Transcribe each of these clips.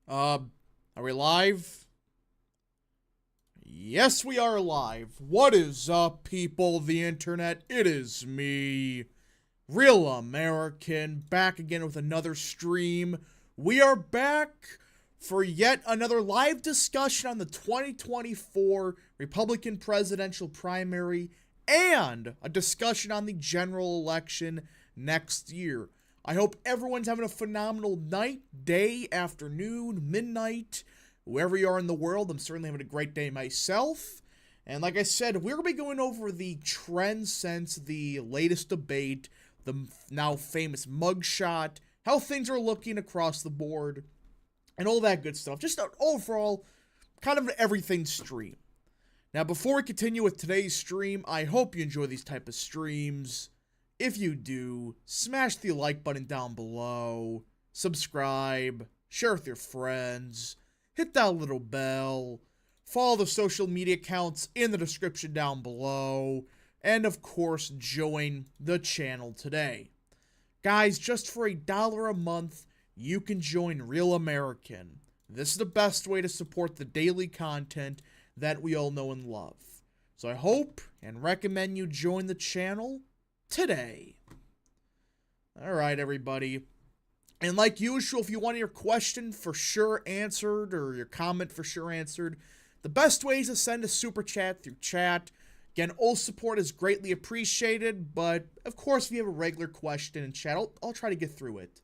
Uh, are we live? Yes, we are live. What is up, people of the internet? It is me, Real American, back again with another stream. We are back for yet another live discussion on the 2024 Republican presidential primary and a discussion on the general election next year. I hope everyone's having a phenomenal night, day, afternoon, midnight, wherever you are in the world. I'm certainly having a great day myself. And like I said, we're going to be going over the trends since the latest debate, the now famous mugshot, how things are looking across the board, and all that good stuff. Just an overall kind of an everything stream. Now, before we continue with today's stream, I hope you enjoy these type of streams. If you do, smash the like button down below, subscribe, share with your friends, hit that little bell, follow the social media accounts in the description down below, and of course, join the channel today. Guys, just for $1 a month, you can join Real American. This is the best way to support the daily content that we all know and love. So I hope and recommend you join the channel today. Alright, everybody. And like usual, if you want your question for sure answered or your comment for sure answered, the best way is to send a super chat through chat. Again, all support is greatly appreciated, but of course, if you have a regular question in chat, I'll try to get through it.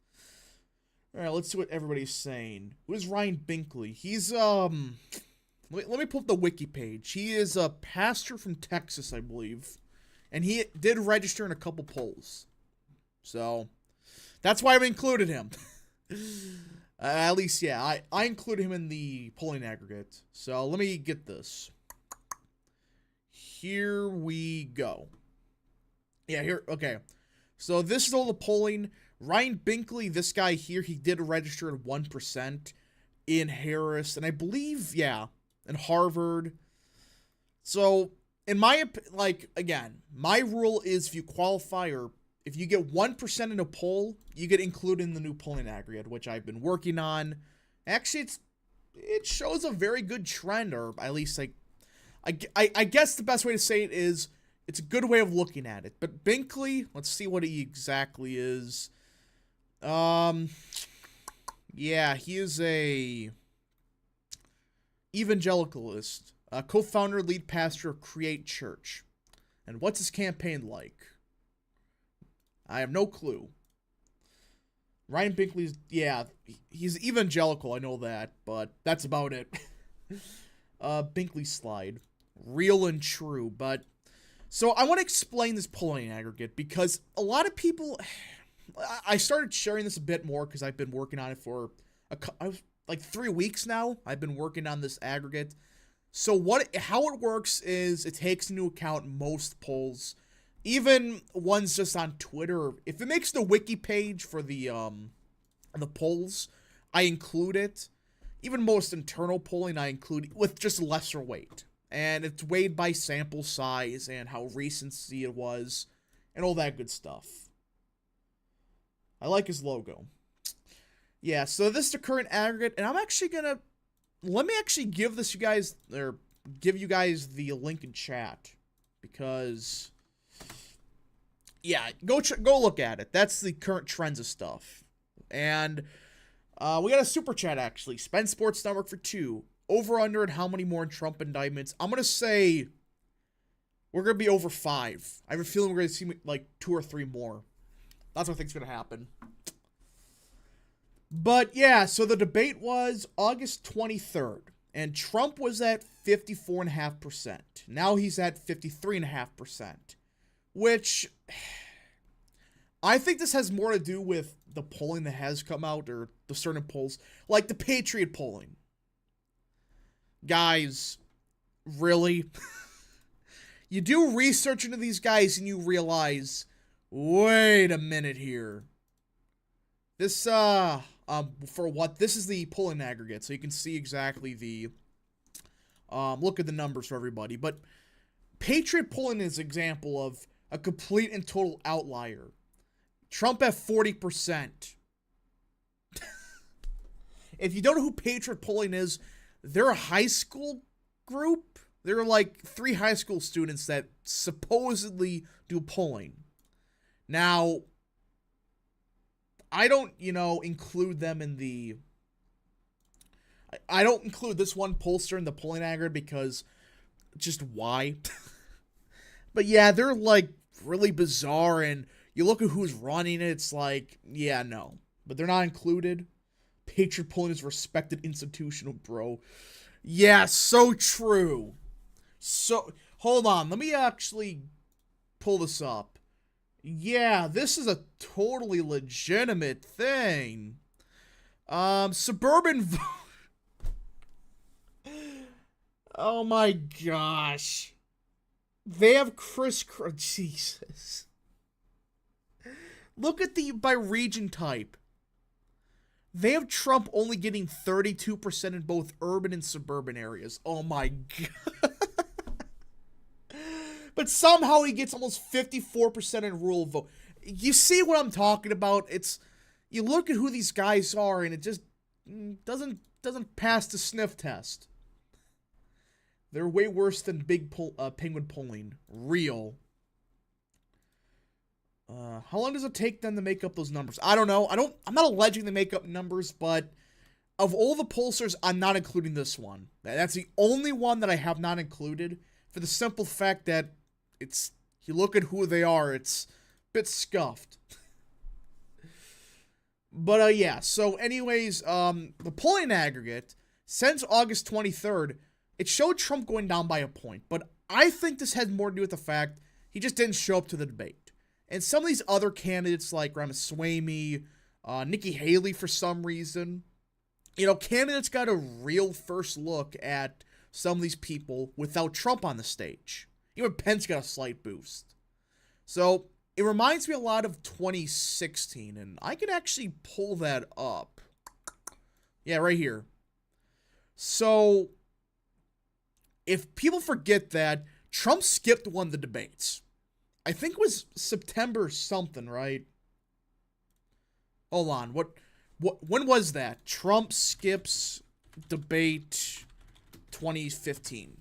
Alright, let's see what everybody's saying. Who's Ryan Binkley? He's, let me pull up the wiki page. He is a pastor from Texas, I believe. And he did register in a couple polls. So, that's why I've included him. At least, yeah, I included him in the polling aggregate. So, let me get this. Here we go. Yeah, here, okay. So, this is all the polling. Ryan Binkley, this guy here, he did register at 1% in Harris. And I believe, yeah, in Harvard. So, in my, again, my rule is if you qualify or if you get 1% in a poll, you get included in the new polling aggregate, which I've been working on. Actually, it shows a very good trend, or at least, like, I guess the best way to say it is it's a good way of looking at it. But Binkley, let's see what he exactly is. Yeah, he is a evangelicalist. Co-founder, lead pastor of Create Church. And what's his campaign like? I have no clue. Ryan Binkley's, yeah, he's evangelical, I know that, but that's about it. Binkley slide. Real and true, but... So I want to explain this polling aggregate because a lot of people... I started sharing this a bit more because I've been working on it for like 3 weeks now. I've been working on this aggregate. So how it works is it takes into account most polls, even ones just on Twitter. If it makes the wiki page for the polls, I include it. Even most internal polling, I include with just lesser weight. And it's weighed by sample size and how recency it was and all that good stuff. I like his logo. Yeah, so this is the current aggregate, and I'm actually gonna... Let me actually give this give you guys the link in chat, because, yeah, go look at it. That's the current trends of stuff. And we got a super chat, actually. Spend Sports Network for 2. Over under and how many more Trump indictments? I'm gonna say we're gonna be over 5. I have a feeling we're gonna see like 2 or 3 more. That's what I think's gonna happen. But yeah, so the debate was August 23rd, and Trump was at 54.5%. Now he's at 53.5%, which I think this has more to do with the polling that has come out, or the certain polls, like the Patriot polling. Guys, really? You do research into these guys and you realize, wait a minute here. This, for what, this is the polling aggregate, so you can see exactly the, look at the numbers for everybody, but Patriot polling is an example of a complete and total outlier. Trump at 40%. if you don't know who Patriot Polling is, they're a high school group. They're like 3 high school students that supposedly do polling. Now, I don't, include them in the... I don't include this one pollster in the polling aggregate because just why? But yeah, they're like really bizarre, and you look at who's running it, it's like, yeah, no. But they're not included. Patriot Polling is a respected institutional, bro. Yeah, so true. So, hold on, let me actually pull this up. Yeah, this is a totally legitimate thing. Suburban vote. Oh my gosh. They have Jesus. Look at the by region type. They have Trump only getting 32% in both urban and suburban areas. Oh my god. But somehow he gets almost 54% in rural vote. You see what I'm talking about? You look at who these guys are, and it just doesn't pass the sniff test. They're way worse than Penguin Polling. Real. How long does it take them to make up those numbers? I don't know. I'm not alleging they make up numbers, but of all the pollsters, I'm not including this one. That's the only one that I have not included, for the simple fact that you look at who they are, it's a bit scuffed. But yeah, so anyways, the polling aggregate, since August 23rd, it showed Trump going down by a point. But I think this had more to do with the fact he just didn't show up to the debate. And some of these other candidates like Ramaswamy, Nikki Haley for some reason, candidates got a real first look at some of these people without Trump on the stage. Even Pence got a slight boost. So it reminds me a lot of 2016, and I can actually pull that up. Yeah, right here. So if people forget that, Trump skipped one of the debates. I think it was September something, right? Hold on. When was that? Trump skips debate 2015.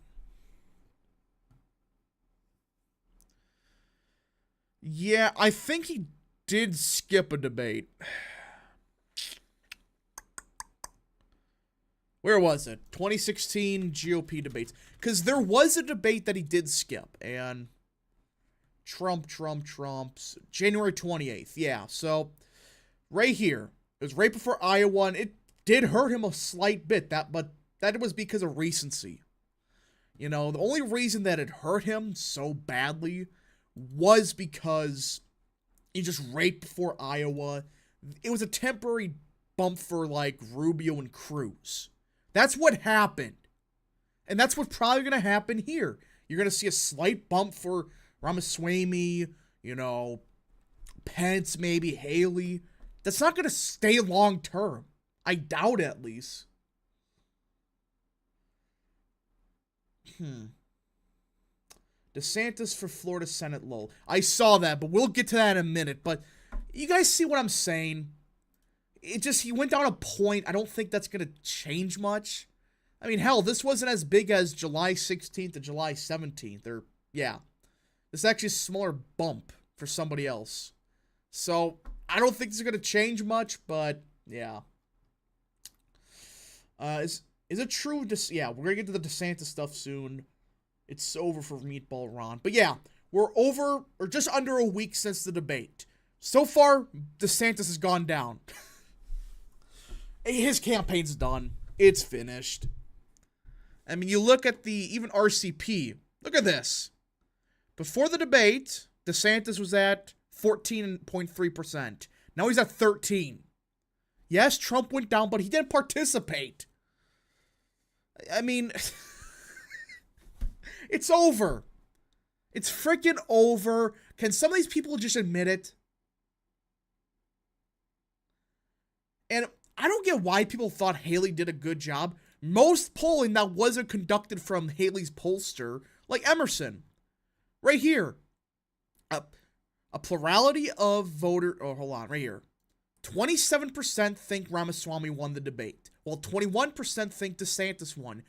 Yeah, I think he did skip a debate. Where was it? 2016 GOP debates. Because there was a debate that he did skip. And Trump's January 28th. Yeah, so right here. It was right before Iowa, and it did hurt him a slight bit. But that was because of recency. The only reason that it hurt him so badly was because he just right before Iowa. It was a temporary bump for like Rubio and Cruz. That's what happened. And that's what's probably going to happen here. You're going to see a slight bump for Ramaswamy, Pence, maybe Haley. That's not going to stay long term. I doubt, at least. DeSantis for Florida Senate lol. I saw that, but we'll get to that in a minute. But you guys see what I'm saying? He went down a point. I don't think that's going to change much. I mean, hell, this wasn't as big as July 16th to July 17th. This is actually a smaller bump for somebody else. So, I don't think this is going to change much, but yeah. Is it true? Yeah, we're going to get to the DeSantis stuff soon. It's over for Meatball Ron. But yeah, we're over, or just under a week since the debate. So far, DeSantis has gone down. His campaign's done. It's finished. I mean, you look at even RCP. Look at this. Before the debate, DeSantis was at 14.3%. Now he's at 13. Yes, Trump went down, but he didn't participate. I mean, it's over. It's freaking over. Can some of these people just admit it? And I don't get why people thought Haley did a good job. Most polling that wasn't conducted from Haley's pollster, like Emerson. Right here. A plurality of voter... Oh, hold on. Right here. 27% think Ramaswamy won the debate, while 21% think DeSantis won.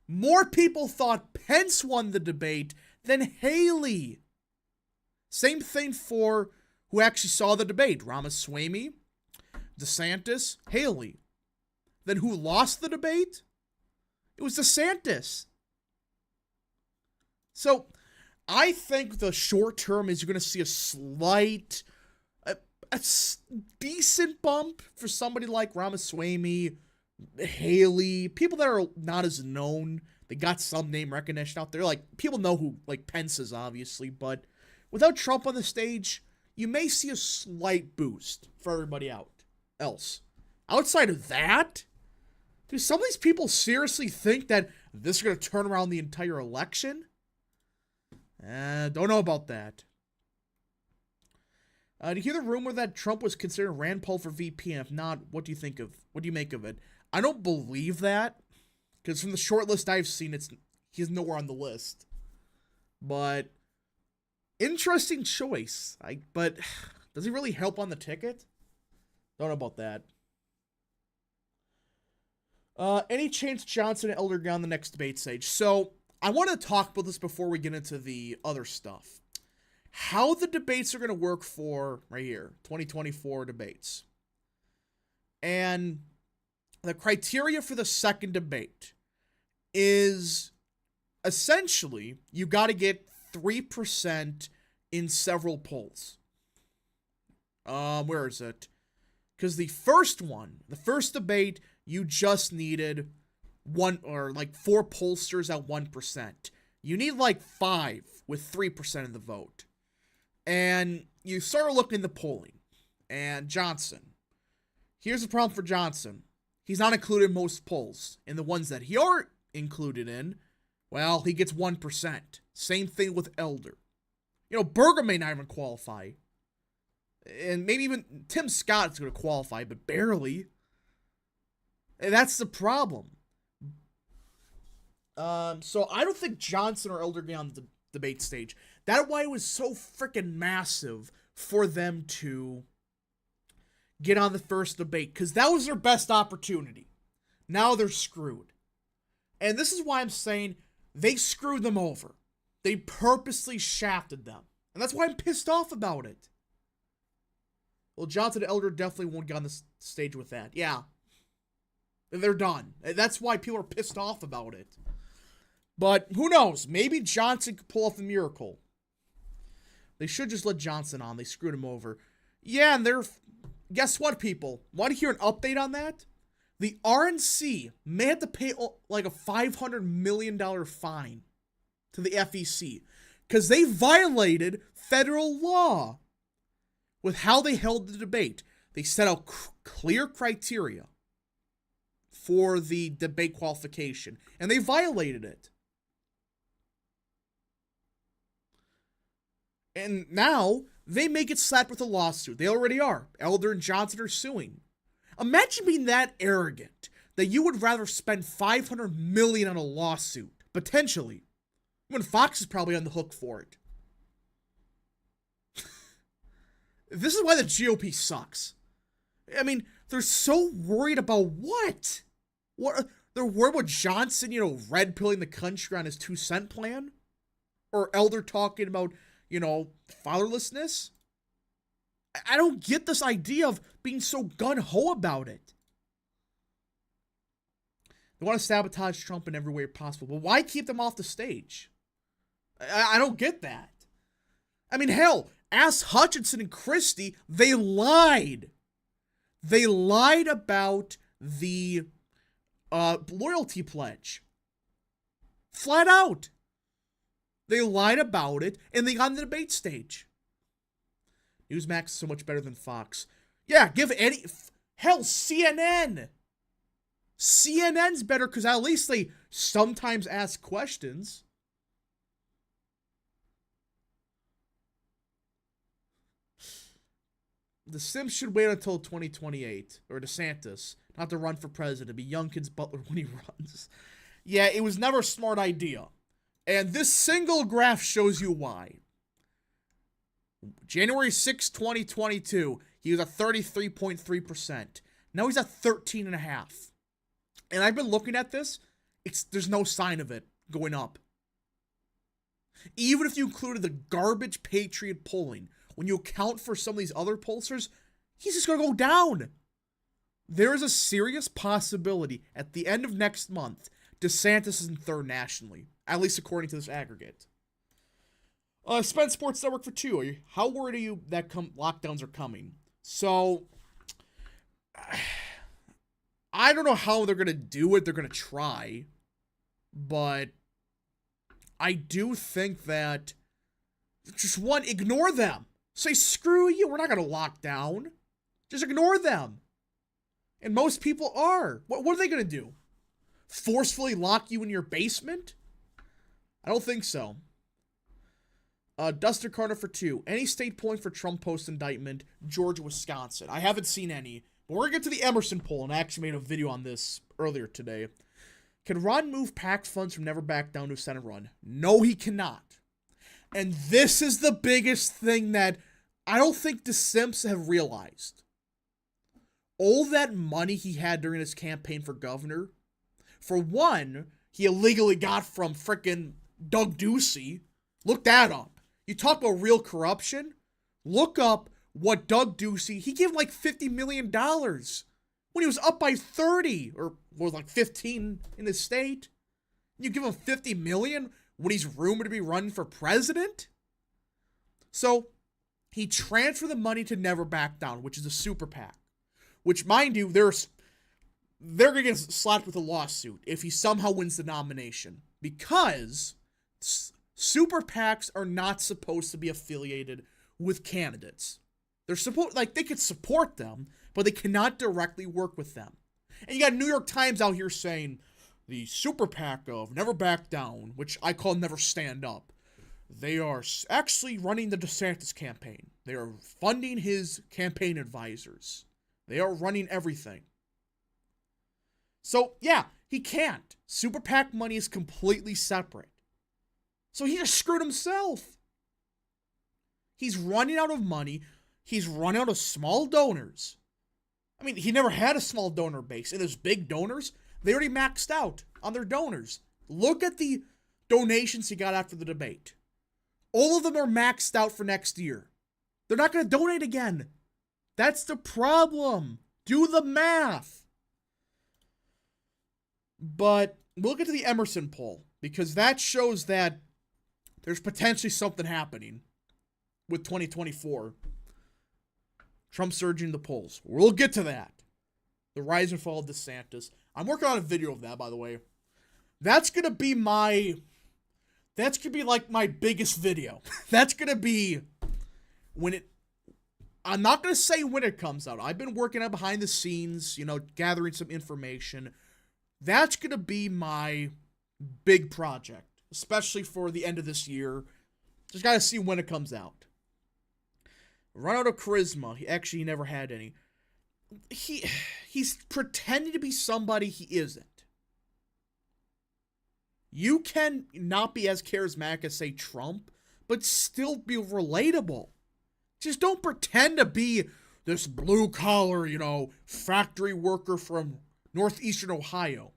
More people thought Pence won the debate than Haley. Same thing for who actually saw the debate. Ramaswamy, DeSantis, Haley. Then who lost the debate? It was DeSantis. So I think the short term is you're going to see a slight, a decent bump for somebody like Ramaswamy, Haley, people that are not as known. They got some name recognition out there. Like, people know who, like, Pence is, obviously, but without Trump on the stage, you may see a slight boost for everybody else. Outside of that, do some of these people seriously think that this is going to turn around the entire election? Don't know about that. Do you hear the rumor that Trump was considering Rand Paul for VP? And if not, what do you make of it? I don't believe that, because from the short list I've seen, he's nowhere on the list. But interesting choice. But does he really help on the ticket? Don't know about that. Any chance Johnson and Elder get on the next debate stage? So I want to talk about this before we get into the other stuff. How the debates are going to work for, right here, 2024 debates. And the criteria for the second debate is essentially you got to get 3% in several polls. Where is it? Because the first debate, you just needed 4 pollsters at 1%. You need like 5 with 3% of the vote. And you start looking at the polling. And Johnson. Here's the problem for Johnson. He's not included in most polls. And the ones that he are included in, well, he gets 1%. Same thing with Elder. Berger may not even qualify. And maybe even Tim Scott's going to qualify, but barely. And that's the problem. So I don't think Johnson or Elder get on the debate stage. That's why it was so freaking massive for them to get on the first debate, because that was their best opportunity. Now they're screwed. And this is why I'm saying they screwed them over. They purposely shafted them. And that's why I'm pissed off about it. Well, Johnson and Elder definitely won't get on the stage with that. Yeah. They're done. That's why people are pissed off about it. But who knows? Maybe Johnson could pull off a miracle. They should just let Johnson on. They screwed him over. Yeah, and guess what, people? Want to hear an update on that? The RNC may have to pay like a $500 million fine to the FEC because they violated federal law with how they held the debate. They set out clear criteria for the debate qualification, and they violated it. And now they may get slapped with a lawsuit. They already are. Elder and Johnson are suing. Imagine being that arrogant that you would rather spend $500 million on a lawsuit, potentially, when Fox is probably on the hook for it. This is why the GOP sucks. I mean, they're so worried about what? They're worried about Johnson, red pilling the country on his 2-cent plan? Or Elder talking about, fatherlessness? I don't get this idea of being so gun-ho about it. They want to sabotage Trump in every way possible. But why keep them off the stage? I don't get that. I mean, hell, ask Hutchinson and Christie. They lied. They lied about the loyalty pledge. Flat out. They lied about it, and they got on the debate stage. Newsmax is so much better than Fox. Yeah, hell, CNN. CNN's better because at least they sometimes ask questions. The Sims should wait until 2028, or DeSantis, not to run for president, be Youngkin's butler when he runs. Yeah, it was never a smart idea. And this single graph shows you why. January 6, 2022, He was at 33.3%. Now he's at 13.5%. And I've been looking at this. There's no sign of it going up. Even if you included the garbage Patriot polling, when you account for some of these other pollsters, he's just going to go down. There is a serious possibility at the end of next month, DeSantis is in third nationally, at least according to this aggregate. Spend Sports Network for 2. How worried are you that lockdowns are coming? So, I don't know how they're going to do it. They're going to try. But I do think that, just one, ignore them. Say, screw you, we're not going to lock down. Just ignore them. And most people are. What are they going to do? Forcefully lock you in your basement? I don't think so. Duster Carter for 2. Any state polling for Trump post-indictment? Georgia, Wisconsin. I haven't seen any. But we're going to get to the Emerson poll, and I actually made a video on this earlier today. Can Ron move PAC funds from Never Back Down to a Senate run? No, he cannot. And this is the biggest thing that I don't think the Simps have realized. All that money he had during his campaign for governor, for one, he illegally got from frickin' Doug Ducey. Look that up. You talk about real corruption? Look up what Doug Ducey, he gave him like $50 million when he was up by 30, or was like 15 in the state. You give him $50 million when he's rumored to be running for president? So, he transferred the money to Never Back Down, which is a super PAC. Which, mind you, they're going to get slapped with a lawsuit if he somehow wins the nomination. Because super PACs are not supposed to be affiliated with candidates. They're they could support them, but they cannot directly work with them. And you got New York Times out here saying, the super PAC of Never Back Down, which I call Never Stand Up, they are actually running the DeSantis campaign. They are funding his campaign advisors. They are running everything. So, yeah, he can't. Super PAC money is completely separate. So he just screwed himself. He's running out of money. He's run out of small donors. I mean, he never had a small donor base. And his big donors, they already maxed out on their donors. Look at the donations he got after the debate. All of them are maxed out for next year. They're not going to donate again. That's the problem. Do the math. But we'll get to the Emerson poll, because that shows that there's potentially something happening with 2024. Trump surging the polls. We'll get to that. The rise and fall of DeSantis. I'm working on a video of that, by the way. That's going to be like my biggest video. That's going to be I'm not going to say when it comes out. I've been working on behind the scenes, gathering some information. That's going to be my big project, especially for the end of this year. Just got to see when it comes out. Run out of charisma. He never had any. He's pretending to be somebody he isn't. You can not be as charismatic as, say, Trump, but still be relatable. Just don't pretend to be this blue-collar, factory worker from northeastern Ohio.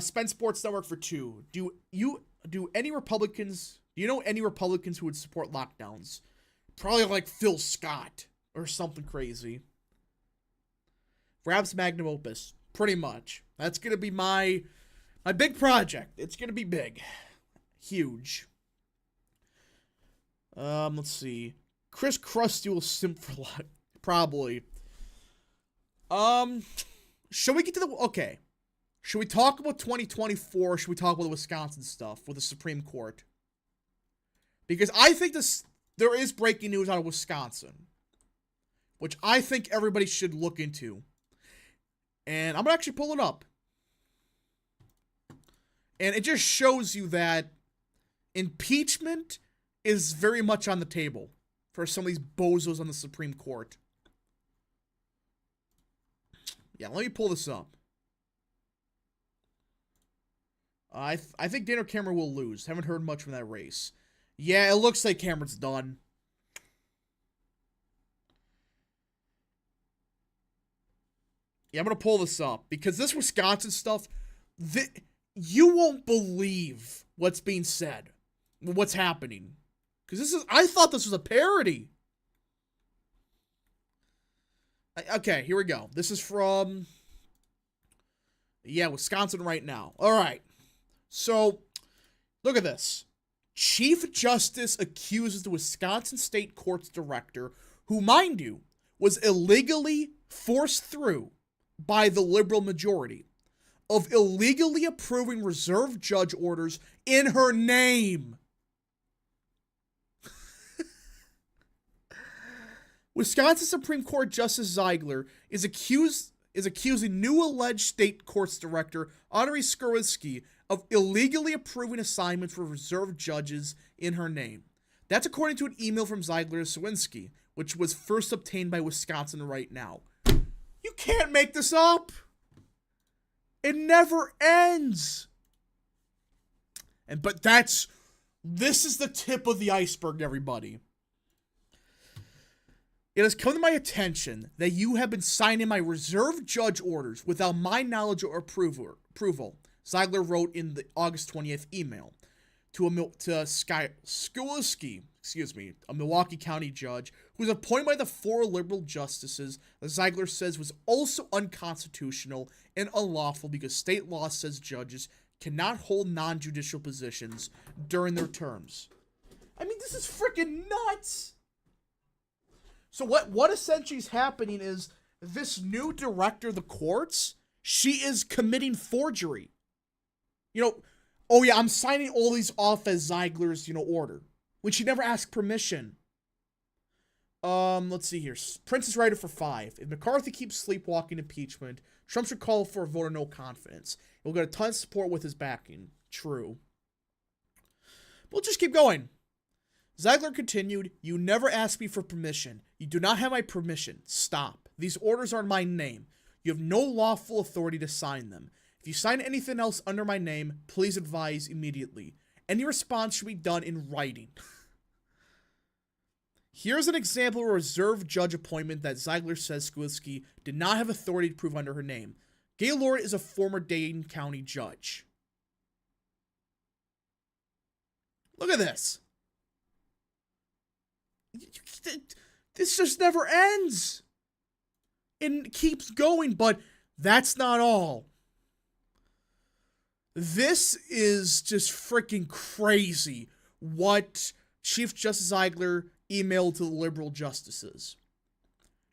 Spend Sports Network for 2. Do you know any Republicans who would support lockdowns? Probably like Phil Scott or something crazy. Rab's magnum opus, pretty much. That's going to be my big project. It's going to be big. Huge. Let's see. Chris Krusty will simp for luck. Probably. Should we get to okay. Should we talk about 2024? Or should we talk about the Wisconsin stuff with the Supreme Court? Because I think there is breaking news out of Wisconsin, which I think everybody should look into. And I'm going to actually pull it up. And it just shows you that impeachment is very much on the table for some of these bozos on the Supreme Court. Yeah, let me pull this up. I think Dana Cameron will lose. Haven't heard much from that race. Yeah, it looks like Cameron's done. Yeah, I'm going to pull this up because this Wisconsin stuff, you won't believe what's being said, what's happening. Because I thought this was a parody. Okay, here we go. This is from, Wisconsin right now. All right. So, look at this. Chief Justice accuses the Wisconsin State Court's director, who, mind you, was illegally forced through by the liberal majority, of illegally approving reserve judge orders in her name. Wisconsin Supreme Court Justice Ziegler is accusing new alleged state courts director Honoree Skowronski of illegally approving assignments for reserve judges in her name. That's according to an email from Ziegler to Skowronski, which was first obtained by Wisconsin Right Now. You can't make this up. It never ends. But this is the tip of the iceberg, everybody. It has come to my attention that you have been signing my reserve judge orders without my knowledge or approval, Ziegler wrote in the August 20th email to Skowronski, a Milwaukee County judge who was appointed by the 4 liberal justices that Ziegler says was also unconstitutional and unlawful because state law says judges cannot hold non-judicial positions during their terms. I mean, this is freaking nuts! So what essentially is happening is this new director of the courts, she is committing forgery. I'm signing all these off as Ziegler's, order, when she never asked permission. Let's see here. Princess Writer for 5. If McCarthy keeps sleepwalking impeachment, Trump should call for a vote of no confidence. He'll get a ton of support with his backing. True. We'll just keep going. Ziegler continued, "You never asked me for permission. You do not have my permission. Stop. These orders are in my name. You have no lawful authority to sign them. If you sign anything else under my name, please advise immediately. Any response should be done in writing." Here's an example of a reserve judge appointment that Ziegler says Skowronski did not have authority to prove under her name. Gaylord is a former Dane County judge. Look at this. This just never ends. It keeps going, but that's not all. This is just freaking crazy what Chief Justice Ziegler emailed to the liberal justices.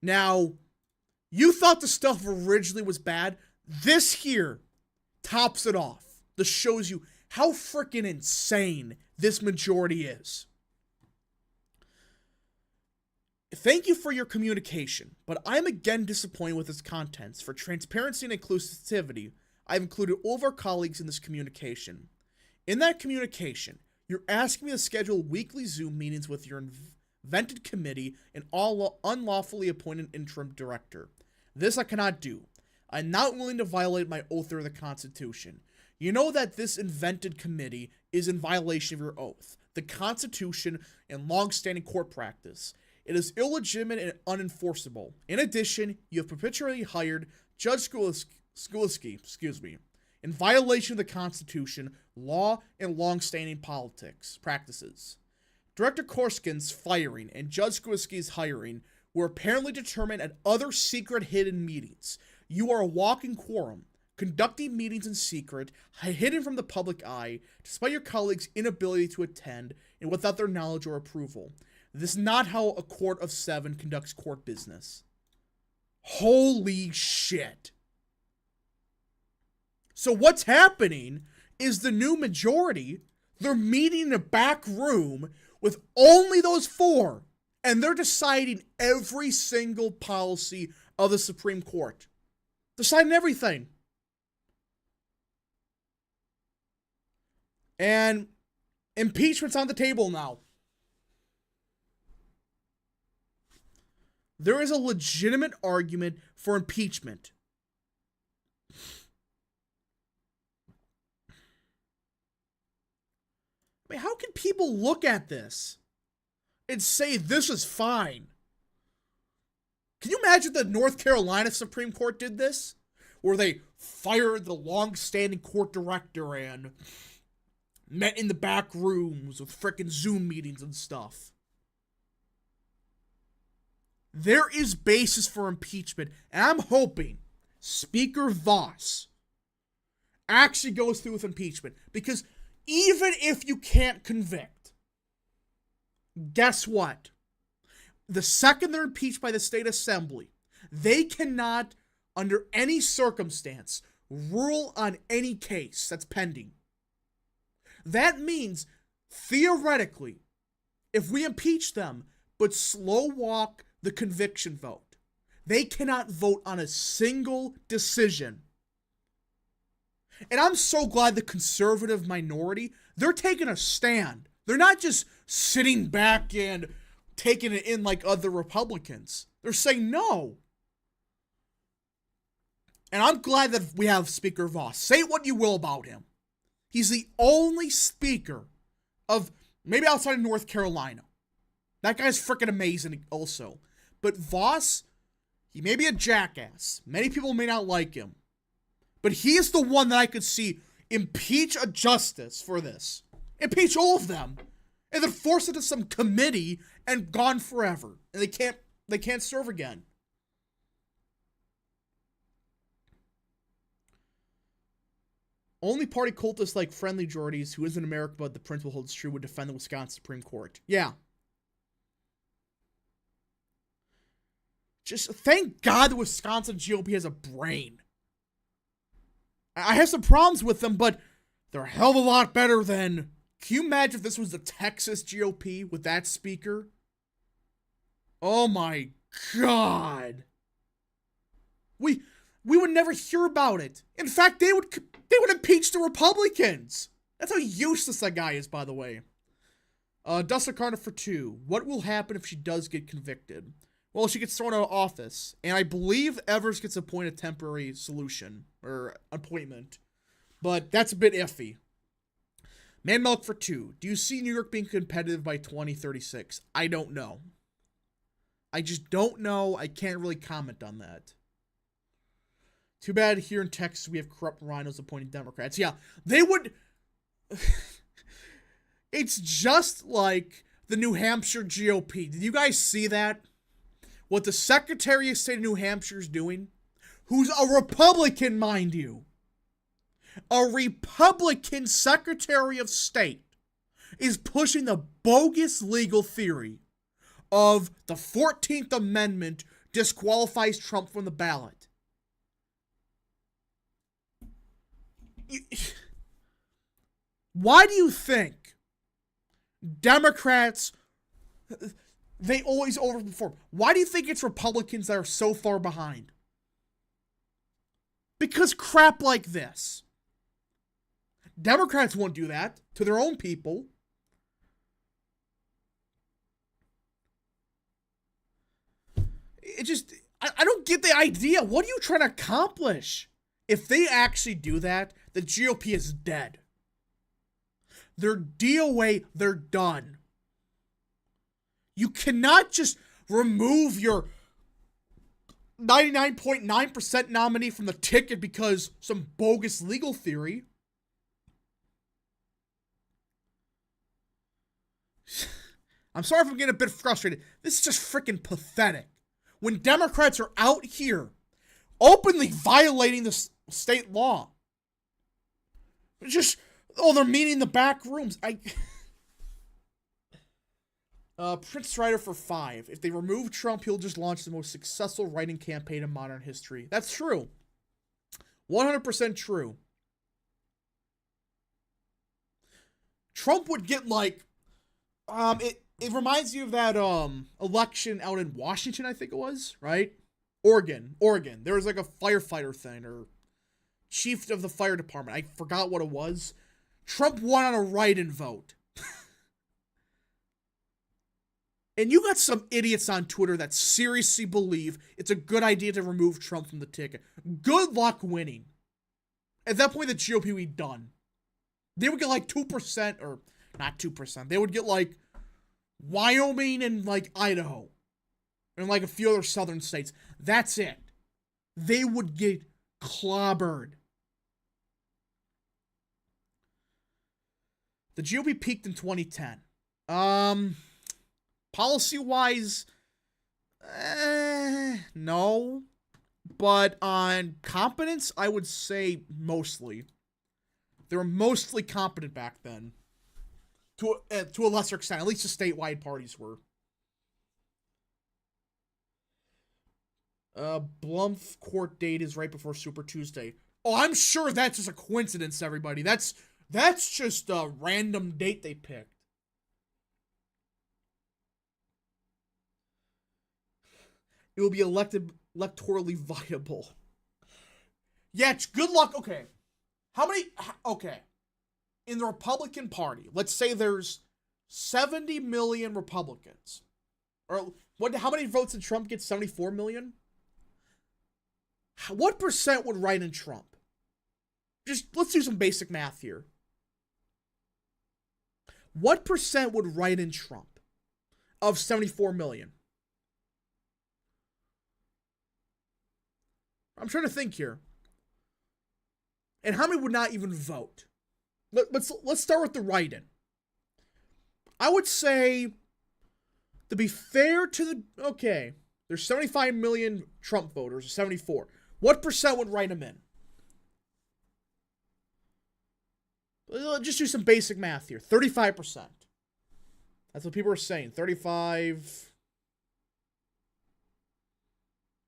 Now, you thought the stuff originally was bad. This here tops it off. This shows you how freaking insane this majority is. Thank you for your communication, but I'm again disappointed with its contents. For transparency and inclusivity, I've included all of our colleagues in this communication. In that communication, you're asking me to schedule weekly Zoom meetings with your invented committee and all unlawfully appointed interim director. This I cannot do. I'm not willing to violate my oath or the Constitution. You know that this invented committee is in violation of your oath, the Constitution, and long-standing court practice. It is illegitimate and unenforceable. In addition, you have perpetually hired Judge Skowronski, in violation of the Constitution, law, and long-standing practices. Director Korskin's firing and Judge Skowronski's hiring were apparently determined at other secret hidden meetings. You are a walking quorum, conducting meetings in secret, hidden from the public eye, despite your colleagues' inability to attend and without their knowledge or approval. This is not how a court of 7 conducts court business. Holy shit. So what's happening is the new majority, they're meeting in a back room with only those 4, and they're deciding every single policy of the Supreme Court. Deciding everything. And impeachment's on the table now. There is a legitimate argument for impeachment. I mean, how can people look at this and say this is fine? Can you imagine the North Carolina Supreme Court did this? Where they fired the long-standing court director and met in the back rooms with frickin' Zoom meetings and stuff. There is basis for impeachment, and I'm hoping Speaker Voss actually goes through with impeachment. Because even if you can't convict, guess what? The second they're impeached by the state assembly, they cannot, under any circumstance, rule on any case that's pending. That means, theoretically, if we impeach them, but slow walk the conviction vote, they cannot vote on a single decision. And I'm so glad the conservative minority, they're taking a stand. They're not just sitting back and taking it in like other Republicans. They're saying no. And I'm glad that we have Speaker Voss. Say what you will about him. He's the only speaker of, maybe outside of North Carolina. That guy's freaking amazing also. But Voss, he may be a jackass. Many people may not like him. But he is the one that I could see impeach a justice for this. Impeach all of them. And then force it to some committee and gone forever. And they can't serve again. Only party cultists like Friendly Jordies, who isn't America but the principle holds true, would defend the Wisconsin Supreme Court. Yeah. Just thank God the Wisconsin GOP has a brain. I have some problems with them, but they're a hell of a lot better than... Can you imagine if this was the Texas GOP with that speaker? Oh my God. We would never hear about it. In fact, they would impeach the Republicans. That's how useless that guy is, by the way. Dustin Carter for 2. What will happen if she does get convicted? Well, she gets thrown out of office, and I believe Evers gets appointed temporary solution, or appointment. But that's a bit iffy. Man Milk for 2. Do you see New York being competitive by 2036? I don't know. I just don't know. I can't really comment on that. Too bad here in Texas we have corrupt rhinos appointing Democrats. Yeah, they would... It's just like the New Hampshire GOP. Did you guys see that? What the Secretary of State of New Hampshire is doing? Who's a Republican, mind you. A Republican Secretary of State is pushing the bogus legal theory of the 14th Amendment disqualifies Trump from the ballot. Why do you think Democrats, they always overperform? Why do you think it's Republicans that are so far behind? Because crap like this. Democrats won't do that to their own people. It just, I don't get the idea. What are you trying to accomplish? If they actually do that, the GOP is dead. They're DOA, they're done. You cannot just remove your 99.9% nominee from the ticket because some bogus legal theory. I'm sorry if I'm getting a bit frustrated. This is just freaking pathetic. When Democrats are out here openly violating the state law. Just, they're meeting in the back rooms. Prince Ryder for 5. If they remove Trump, he'll just launch the most successful writing campaign in modern history. That's true. 100% true. Trump would get like, it reminds you of that election out in Washington, I think it was, right? Oregon. There was like a firefighter thing, or chief of the fire department. I forgot what it was. Trump won on a write-in vote. And you got some idiots on Twitter that seriously believe it's a good idea to remove Trump from the ticket. Good luck winning. At that point, the GOP would be done. They would get like 2%, or not 2%. They would get like Wyoming and like Idaho. and like a few other southern states. That's it. They would get clobbered. The GOP peaked in 2010. Policy-wise, no. But on competence, I would say mostly. They were mostly competent back then. To a lesser extent. At least the statewide parties were. Blumph court date is right before Super Tuesday. Oh, I'm sure that's just a coincidence, everybody. That's just a random date they picked. It will be electorally viable. Yeah, it's good luck. Okay. Okay. In the Republican Party, let's say there's 70 million Republicans. Or how many votes did Trump get? 74 million? What percent would write in Trump? Just, let's do some basic math here. What percent would write in Trump of 74 million? I'm trying to think here. And how many would not even vote? Let's start with the write-in. I would say, to be fair to the... Okay, there's 75 million Trump voters, or 74. What percent would write him in? Let's just do some basic math here. 35%. That's what people are saying. 35...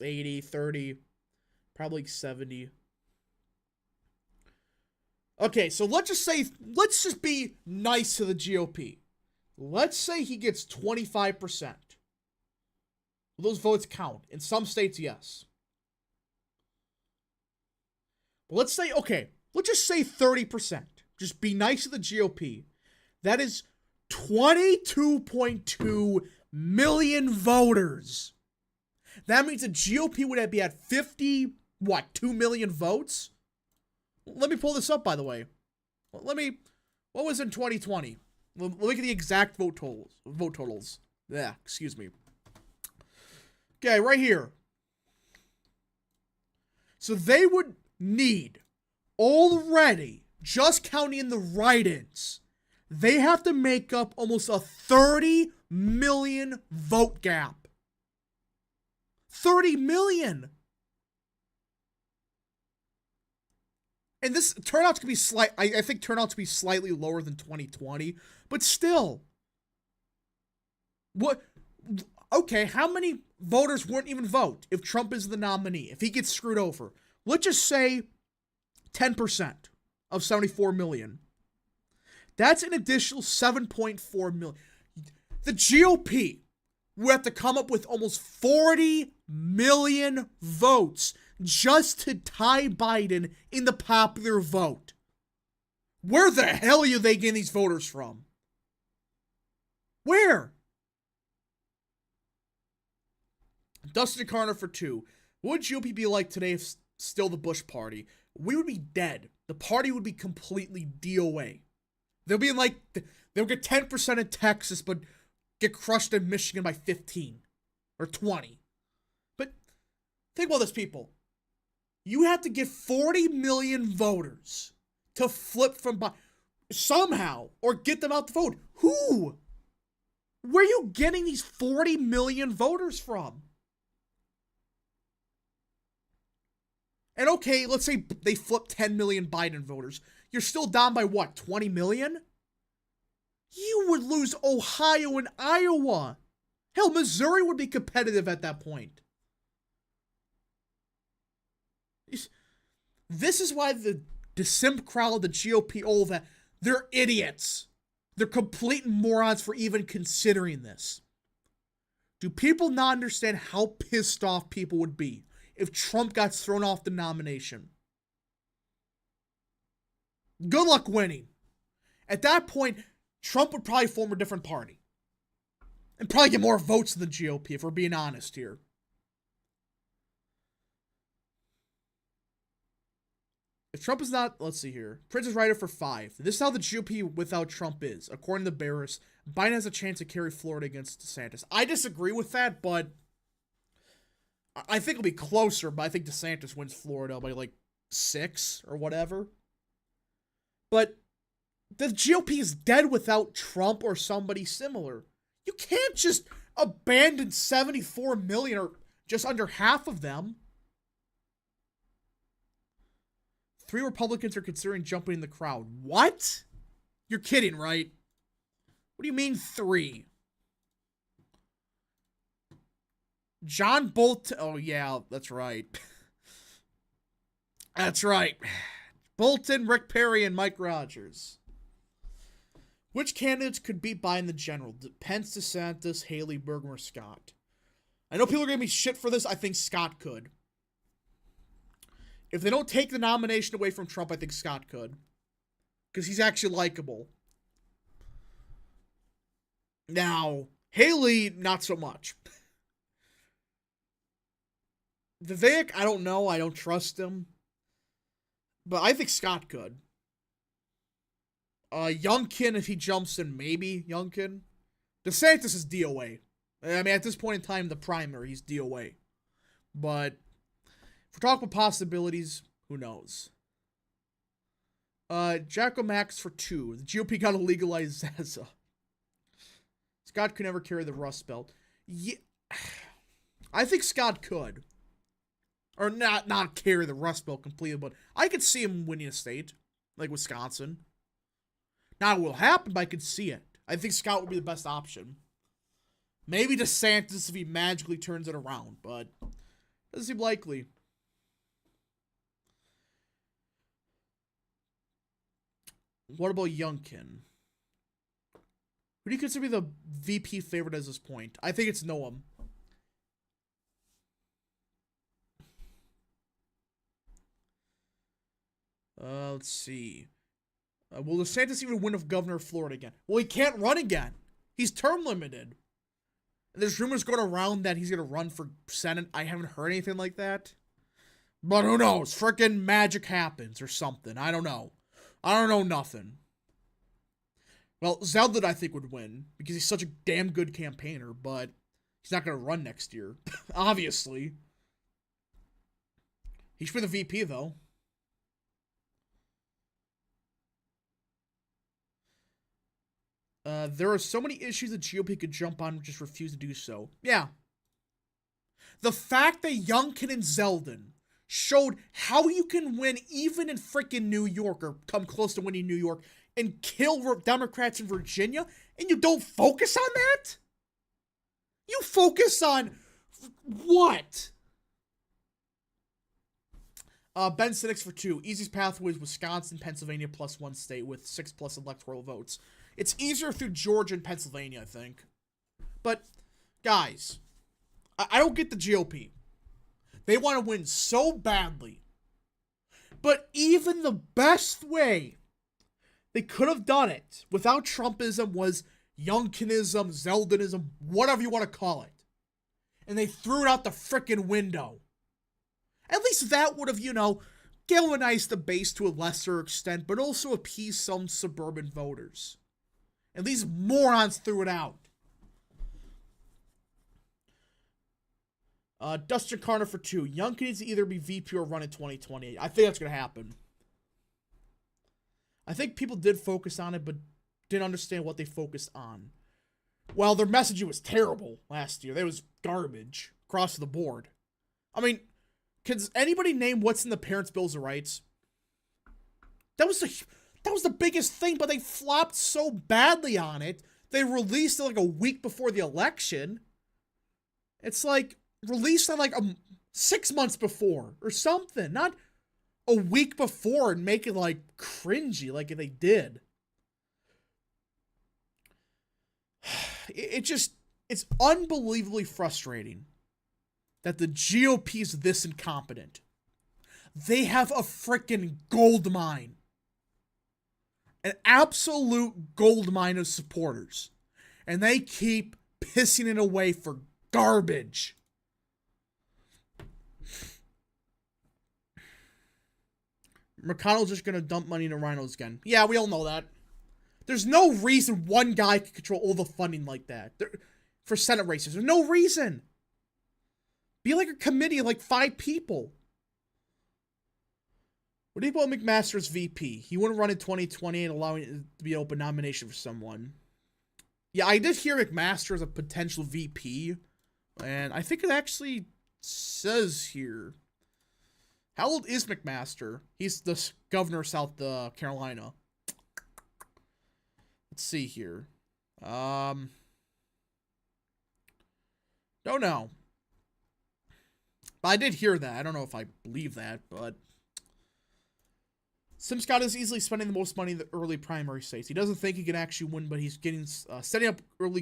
80, 30... Probably 70. Okay, so let's just be nice to the GOP. Let's say he gets 25%. Will those votes count? In some states, yes. But let's say, okay, let's just say 30%. Just be nice to the GOP. That is 22.2 million voters. That means the GOP would be at 2 million votes? Let me pull this up, by the way. What was in 2020? Look at the exact vote totals. Yeah, excuse me. Okay, right here. So they would need, already, just counting in the write-ins, they have to make up almost a 30 million vote gap. 30 million! And this turnouts could be I think turnouts could be slightly lower than 2020, but still. What? Okay, how many voters wouldn't even vote if Trump is the nominee, if he gets screwed over? Let's just say 10% of 74 million. That's an additional 7.4 million. The GOP would have to come up with almost 40 million votes just to tie Biden in the popular vote. Where the hell are they getting these voters from? Where? Dustin Carter for 2. What would GOP be like today if still the Bush party? We would be dead. The party would be completely DOA. They'll be they'll get 10% in Texas, but get crushed in Michigan by 15 or 20. But think about this, people. You have to get 40 million voters to flip from somehow or get them out the vote. Who? Where are you getting these 40 million voters from? And okay, let's say they flip 10 million Biden voters. You're still down by what, 20 million? You would lose Ohio and Iowa. Hell, Missouri would be competitive at that point. This is why the simp crowd, the GOP, all that, they're idiots. They're complete morons for even considering this. Do people not understand how pissed off people would be if Trump got thrown off the nomination? Good luck winning. At that point, Trump would probably form a different party. And probably get more votes than the GOP, if we're being honest here. If Trump is not, let's see here. Prince is writer for 5. This is how the GOP without Trump is. According to Barris, Biden has a chance to carry Florida against DeSantis. I disagree with that, but I think it'll be closer, but I think DeSantis wins Florida by like 6 or whatever. But the GOP is dead without Trump or somebody similar. You can't just abandon 74 million or just under half of them. 3 Republicans are considering jumping in the crowd. What? You're kidding, right? What do you mean 3? John Bolton. Oh, yeah, that's right. That's right. Bolton, Rick Perry, and Mike Rogers. Which candidates could beat Biden in the general? Pence, DeSantis, Haley, Bergman, or Scott? I know people are going to be shit for this. I think Scott could. If they don't take the nomination away from Trump, I think Scott could. Because he's actually likable. Now, Haley, not so much. Vivek, I don't know. I don't trust him. But I think Scott could. Youngkin, if he jumps in, maybe Youngkin. DeSantis is DOA. I mean, at this point in time, the primary, he's DOA. But if we're talking about possibilities, who knows? Jacko Max for 2. The GOP got to legalize Zaza. Scott could never carry the Rust Belt. Yeah, I think Scott could. Or not carry the Rust Belt completely, but I could see him winning a state, like Wisconsin. Now, it will happen, but I could see it. I think Scott would be the best option. Maybe DeSantis if he magically turns it around, but doesn't seem likely. What about Youngkin? Who do you consider to be the VP favorite at this point? I think it's Noam. Let's see. Will DeSantis even win if governor of Florida again? Well, he can't run again. He's term limited. And there's rumors going around that he's going to run for Senate. I haven't heard anything like that. But who knows? Frickin' magic happens or something. I don't know. I don't know nothing. Well, Zeldin, I think, would win because he's such a damn good campaigner, but he's not going to run next year. Obviously. He should be the VP, though. There are so many issues that GOP could jump on and just refuse to do so. Yeah. The fact that Youngkin and Zeldin showed how you can win even in freaking New York or come close to winning New York and kill Democrats in Virginia, and you don't focus on that? You focus on what? Ben Sinnix for 2. Easiest pathway is Wisconsin, Pennsylvania plus 1 state with 6+ electoral votes. It's easier through Georgia and Pennsylvania, I think. But, guys, I don't get the GOP. They want to win so badly. But even the best way they could have done it without Trumpism was Youngkinism, Zeldinism, whatever you want to call it. And they threw it out the frickin' window. At least that would have, galvanized the base to a lesser extent, but also appeased some suburban voters. And these morons threw it out. Dustin Carter for 2. Youngkin needs to either be VP or run in 2028. I think that's going to happen. I think people did focus on it, but didn't understand what they focused on. Well, their messaging was terrible last year. It was garbage across the board. I mean, can anybody name what's in the Parents' Bills of Rights? That was the biggest thing, but they flopped so badly on it. They released it like a week before the election. It's like released on like 6 months before or something. Not a week before and make it like cringy like they did. It's unbelievably frustrating that the GOP is this incompetent. They have a frickin' gold mine. An absolute gold mine of supporters. And they keep pissing it away for garbage. McConnell's just going to dump money into rhinos again. Yeah, we all know that. There's no reason one guy can control all the funding like that. For Senate races. There's no reason. Be like a committee of like 5 people. What do you put McMaster as VP? He wouldn't run in 2020 and allowing it to be an open nomination for someone. Yeah, I did hear McMaster as a potential VP. And I think it actually says here. How old is McMaster? He's the governor of South Carolina. Let's see here. Don't know. But I did hear that. I don't know if I believe that, but Sim Scott is easily spending the most money in the early primary states. He doesn't think he can actually win, but he's getting setting up early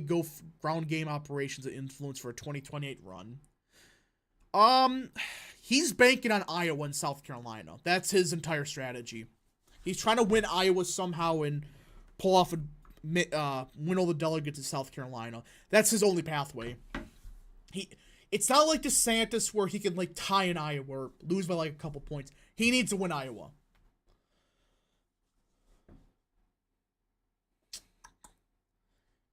ground game operations and influence for a 2028 run. He's banking on Iowa and South Carolina. That's his entire strategy. He's trying to win Iowa somehow and pull off a win all the delegates in South Carolina. That's his only pathway. It's not like DeSantis where he can like tie in Iowa or lose by like a couple points. He needs to win Iowa.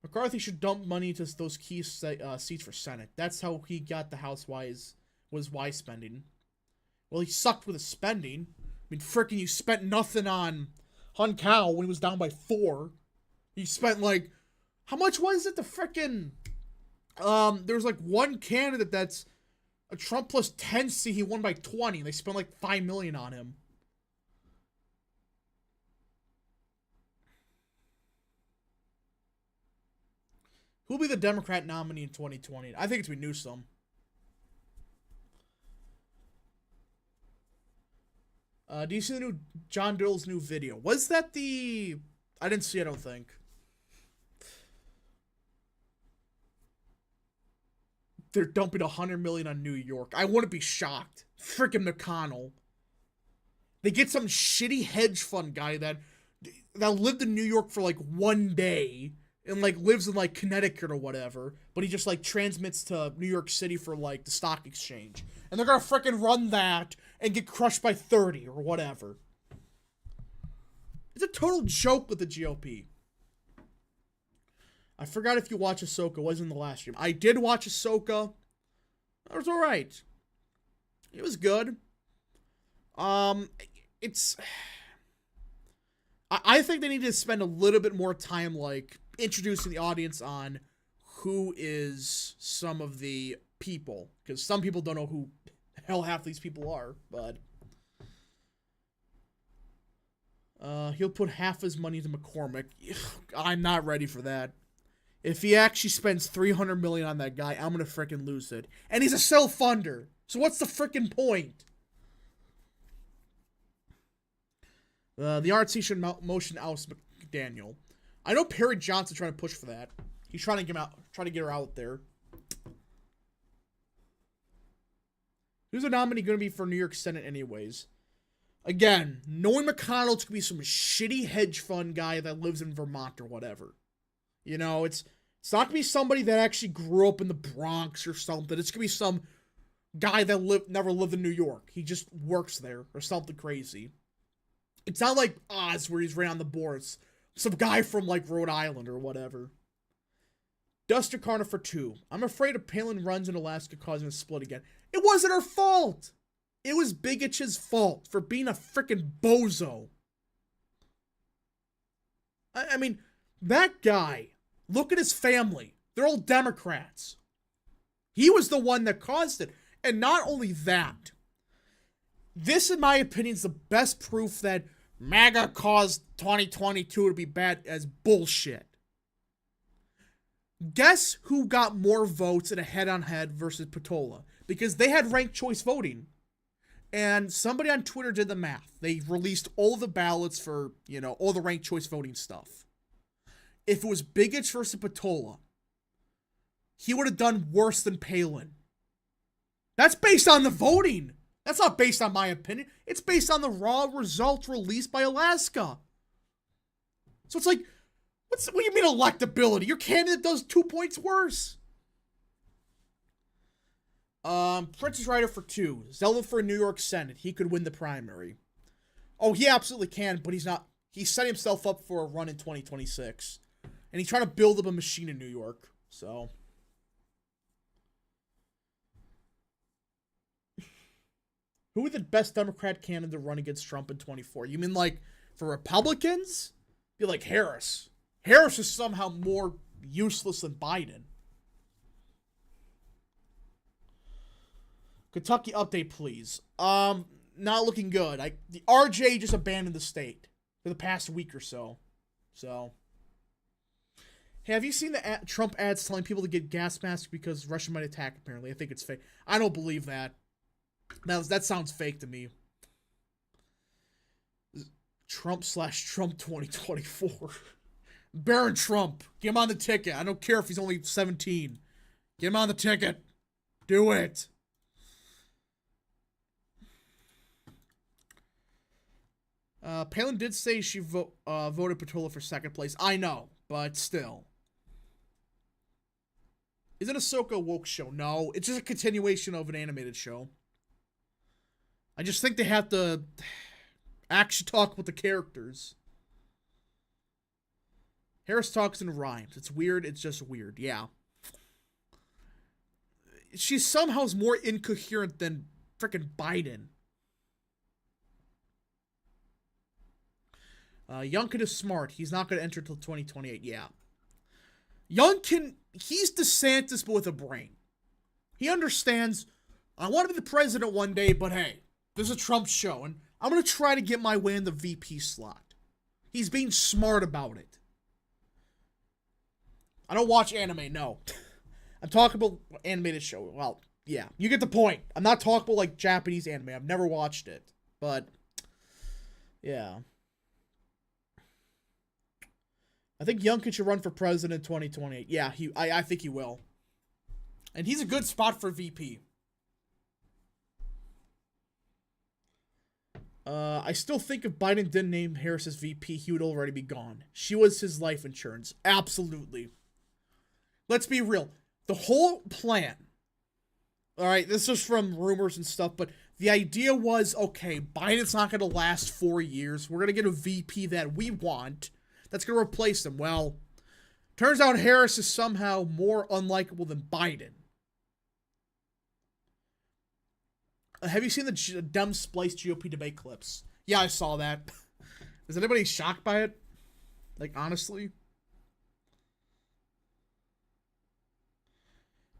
McCarthy should dump money into those key seats for Senate. That's how he got the House wise spending. Well, he sucked with his spending. I mean, frickin' you spent nothing on Hun Cow when he was down by 4. He spent like, how much was it? The frickin', there's like one candidate that's a Trump plus 10 seat. He won by 20. They spent like $5 million on him. Who'll be the Democrat nominee in 2020? I think it's going to be Newsom. Do you see the new John Dole's new video? Was that the... I didn't see it, I don't think. They're dumping $100 million on New York. I wouldn't be shocked. Frickin' McConnell. They get some shitty hedge fund guy that lived in New York for like one day and like lives in like Connecticut or whatever, but he just like transmits to New York City for like the stock exchange. And they're gonna frickin' run that and get crushed by 30 or whatever. It's a total joke with the GOP. I forgot if you watch Ahsoka. It wasn't the last stream. I did watch Ahsoka. It was alright. It was good. It's... I think they need to spend a little bit more time, like, introducing the audience on who is some of the people. Because some people don't know who the hell half these people are, but... he'll put half his money into McCormick. I'm not ready for that. If he actually spends $300 million on that guy, I'm gonna frickin' lose it. And he's a self-funder. So what's the frickin' point? The RNC should motion oust McDaniel. I know Perry Johnson's trying to push for that. He's trying to get her out there. Who's the nominee going to be for New York Senate anyways? Again, knowing McConnell's going to be some shitty hedge fund guy that lives in Vermont or whatever. You know, it's not going to be somebody that actually grew up in the Bronx or something. It's going to be some guy that never lived in New York. He just works there or something crazy. It's not like Oz where he's right on the board. It's some guy from like Rhode Island or whatever. Duster Carter for 2. I'm afraid if Palin runs in Alaska causing a split again. It wasn't her fault. It was Bigotch's fault for being a freaking bozo. I mean, that guy, look at his family. They're all Democrats. He was the one that caused it. And not only that, this, in my opinion, is the best proof that MAGA caused 2022 to be bad as bullshit. Guess who got more votes in a head-on-head versus Patola? Because they had ranked choice voting. And somebody on Twitter did the math. They released all the ballots for, you know, all the ranked choice voting stuff. If it was Bigotch versus Patola, he would have done worse than Palin. That's based on the voting. That's not based on my opinion. It's based on the raw results released by Alaska. So it's like, what do you mean electability? Your candidate does 2 points worse. Princess Ryder for 2. Zeldin for a New York Senate. He could win the primary. Oh, he absolutely can, but he's not. He's setting himself up for a run in 2026. And he's trying to build up a machine in New York. So... Who would the best Democrat candidate run against Trump in 24? You mean like for Republicans? Be like Harris. Harris is somehow more useless than Biden. Kentucky update, please. Not looking good. The RJ just abandoned the state for the past week or so. So, hey, have you seen the Trump ads telling people to get gas masks because Russia might attack? Apparently, I think it's fake. I don't believe that. That sounds fake to me. Trump/Trump 2024. Baron Trump. Get him on the ticket. I don't care if he's only 17. Get him on the ticket. Do it. Palin did say she voted Patola for second place. I know, but still. Isn't Ahsoka a woke show? No, it's just a continuation of an animated show. I just think they have to actually talk with the characters. Harris talks in rhymes. It's weird. It's just weird. Yeah. She somehow is more incoherent than frickin' Biden. Youngkin is smart. He's not going to enter till 2028. Yeah. Youngkin, he's DeSantis, but with a brain. He understands, I want to be the president one day, but hey, this is a Trump show, and I'm going to try to get my way in the VP slot. He's being smart about it. I don't watch anime, no. I'm talking about animated show. Well, yeah, you get the point. I'm not talking about, like, Japanese anime. I've never watched it. But, yeah. I think Youngkin should run for president in 2028. Yeah, I think he will. And he's a good spot for VP. I still think if Biden didn't name Harris as VP, he would already be gone. She was his life insurance. Absolutely. Let's be real. The whole plan, all right, this is from rumors and stuff, but the idea was, okay, Biden's not going to last 4 years. We're going to get a VP that we want that's going to replace him. Well, turns out Harris is somehow more unlikable than Biden. Have you seen the dumb spliced GOP debate clips? Yeah, I saw that. Is anybody shocked by it? Like, honestly?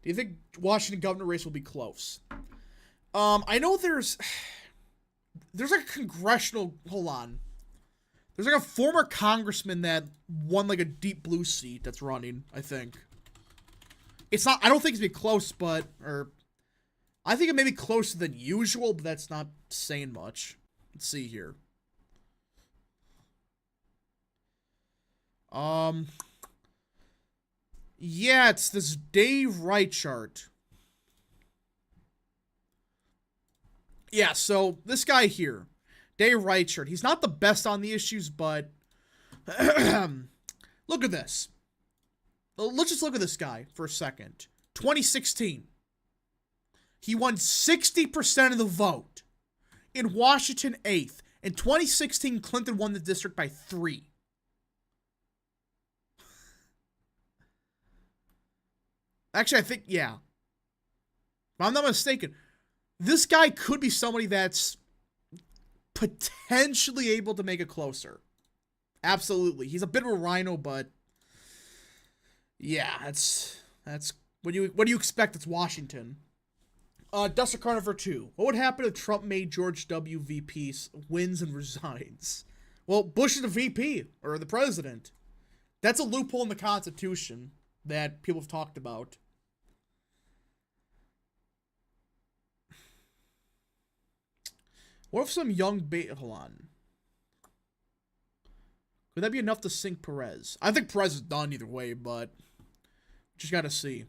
Do you think Washington governor race will be close? I know there's like a congressional, hold on. There's like a former congressman that won like a deep blue seat that's running, I think. It's not, I don't think it's gonna be close, but, I think it may be closer than usual, but that's not saying much. Let's see here. Yeah, it's this Dave Reichart. Yeah, so this guy here, Dave Reichart, he's not the best on the issues, but look at this. Let's just look at this guy for a second. 2016. He won 60% of the vote. In Washington, 8th. In 2016, Clinton won the district by 3. Actually, I think, yeah. If I'm not mistaken, this guy could be somebody that's potentially able to make it closer. Absolutely. He's a bit of a rhino, but yeah, that's what do you expect? It's Washington. Duster Carniver 2. What would happen if Trump made George W. VP, wins and resigns? Well, Bush is the VP, or the president. That's a loophole in the Constitution that people have talked about. What if some young hold on. Would that be enough to sink Perez? I think Perez is done either way, but just gotta see.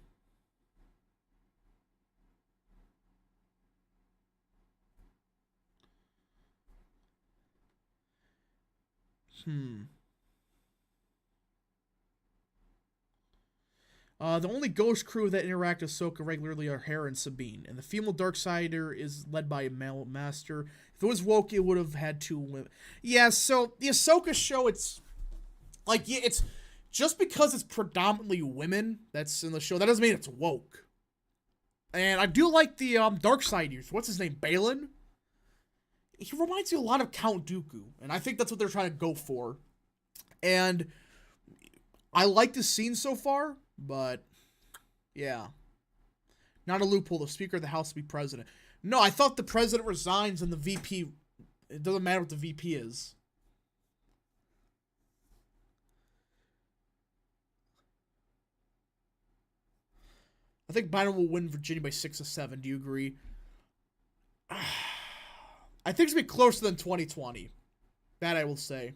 The only ghost crew that interact with Ahsoka regularly are Hera and Sabine, and the female Darksider is led by a male master. If it was woke, it would have had 2 women. Yeah, so the Ahsoka show, it's like, yeah, it's just because it's predominantly women that's in the show, that doesn't mean it's woke. And I do like the Darksiders. What's his name? Balin? he reminds me a lot of Count Dooku, and I think that's what they're trying to go for. And I like the scene so far, but yeah. Not a loophole. The Speaker of the House to be president. No, I thought the president resigns and the VP... It doesn't matter what the VP is. I think Biden will win Virginia by 6 or 7. Do you agree? I think it's going to be closer than 2020. That I will say.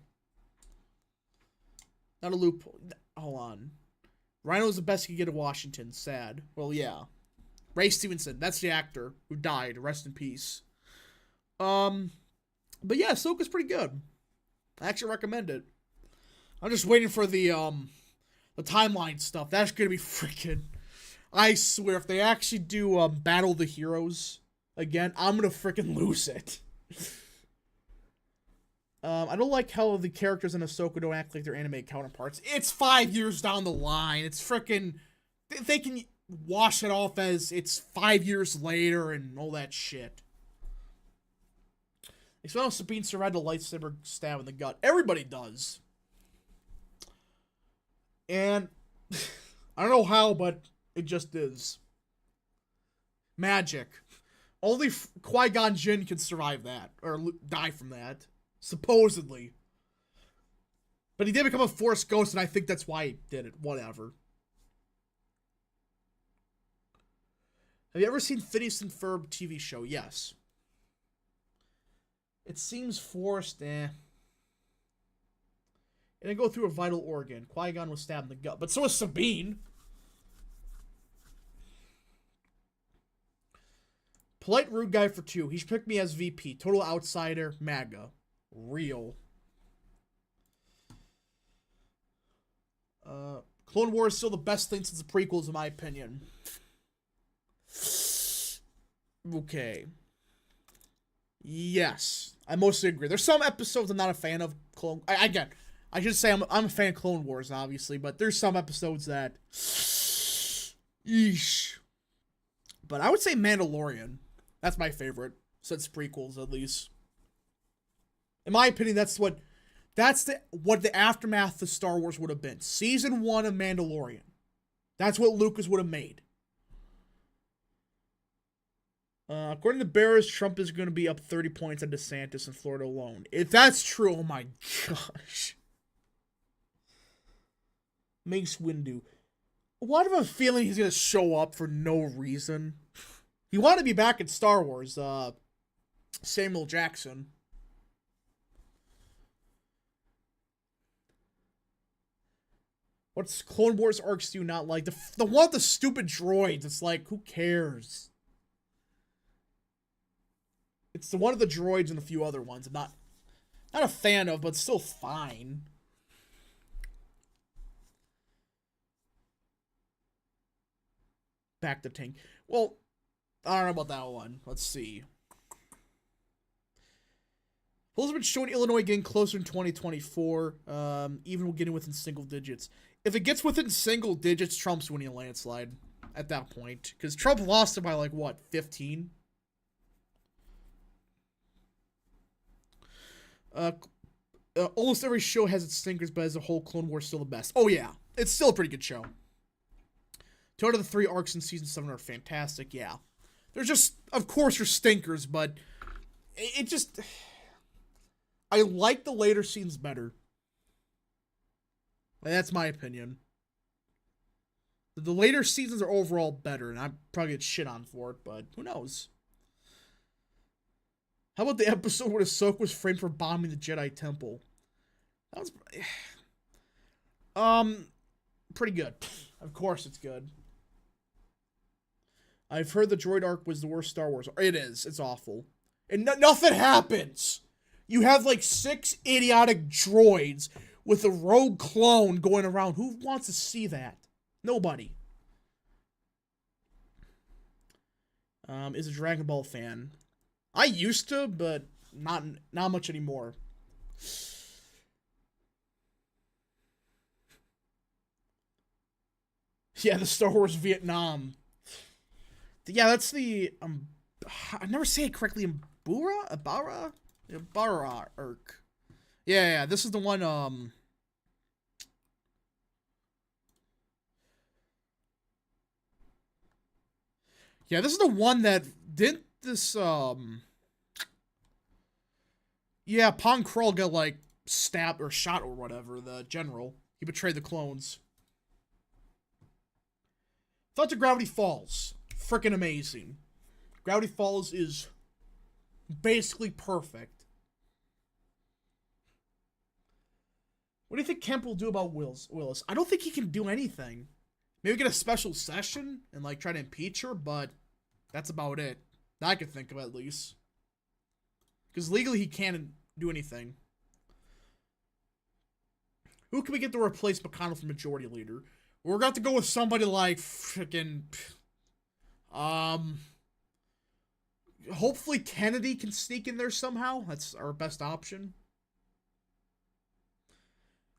Not a loophole. Hold on. Rhino's the best he could get at Washington. Sad. Well, yeah. Ray Stevenson. That's the actor who died. Rest in peace. But yeah, Ahsoka's pretty good. I actually recommend it. I'm just waiting for the timeline stuff. That's going to be freaking... I swear, if they actually do Battle of the Heroes again, I'm going to freaking lose it. I don't like how the characters in Ahsoka don't act like their anime counterparts. It's 5 years down the line. It's freaking... They can wash it off as it's 5 years later and all that shit. Except how Sabine survived a lightsaber stab in the gut. Everybody does. And I don't know how, but it just is. Magic. Only Qui-Gon Jinn can survive that. Or die from that. Supposedly. But he did become a Force ghost, and I think that's why he did it. Whatever. Have you ever seen Phineas and Ferb TV show? Yes. It seems forced, And then go through a vital organ. Qui-Gon was stabbed in the gut. But so was Sabine. Polite rude guy for 2. He should pick me as VP. Total outsider. MAGA. Real. Clone Wars is still the best thing since the prequels, in my opinion. Okay. Yes. I mostly agree. There's some episodes I'm not a fan of. Again, I should say I'm a fan of Clone Wars, obviously, but there's some episodes that... Yeesh. But I would say Mandalorian. That's my favorite. Since prequels, at least. In my opinion, that's what the aftermath of Star Wars would have been. Season 1 of Mandalorian. That's what Lucas would have made. According to Bears, Trump is going to be up 30 points on DeSantis in Florida alone. If that's true, oh my gosh. Mace Windu. What of a feeling he's going to show up for no reason? He wanted to be back in Star Wars. Samuel Jackson. What's Clone Wars arcs do you not like? The one with the stupid droids. It's like, who cares? It's the one of the droids and a few other ones I'm not a fan of, but still fine. Back to tank. Well, I don't know about that one. Let's see. Polls have been showing Illinois getting closer in 2024, even getting within single digits. If it gets within single digits, Trump's winning a landslide at that point. Because Trump lost it by, like, what, 15? Almost every show has its stinkers, but as a whole, Clone Wars is still the best. Oh, yeah. It's still a pretty good show. 2 out of the 3 arcs in Season 7 are fantastic, yeah. There's just, of course, there's stinkers, but it just... I like the later scenes better. That's my opinion. The later seasons are overall better, and I probably get shit on for it, but who knows? How about the episode where Ahsoka was framed for bombing the Jedi Temple? That was... pretty good. Of course it's good. I've heard the droid arc was the worst Star Wars. It is. It's awful. And nothing happens. You have like 6 idiotic droids with a rogue clone going around. Who wants to see that? Nobody. Is a Dragon Ball fan. I used to, but not much anymore. Yeah, the Star Wars Vietnam. Yeah, that's the I never say it correctly. Abara? Yeah, Barark. Yeah, this is the one, yeah, this is the one that didn't this, yeah, Pong Krell got, like, stabbed or shot or whatever, the general. He betrayed the clones. Thoughts of Gravity Falls. Freaking amazing. Gravity Falls is basically perfect. What do you think Kemp will do about Willis? I don't think he can do anything. Maybe get a special session and, like, try to impeach her, but that's about it. That I can think of, at least. Because legally he can't do anything. Who can we get to replace McConnell for Majority Leader? We're going to have to go with somebody like freaking... Hopefully Kennedy can sneak in there somehow. That's our best option.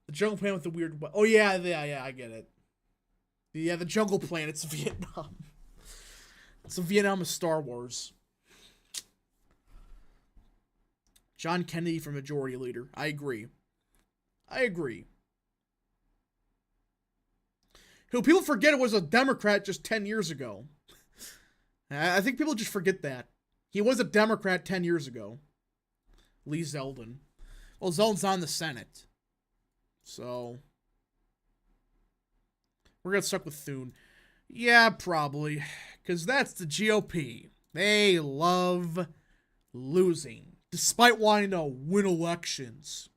The jungle planet with the weird... Oh, yeah, I get it. Yeah, the jungle planet's Vietnam. It's the Vietnam of Star Wars. John Kennedy for Majority Leader. I agree. Who people forget it was a Democrat just 10 years ago. I think people just forget that. He was a Democrat 10 years ago. Lee Zeldin. Well, Zeldin's on the Senate. So... we're gonna stuck with Thune. Yeah, probably. Because that's the GOP. They love losing. Despite wanting to win elections.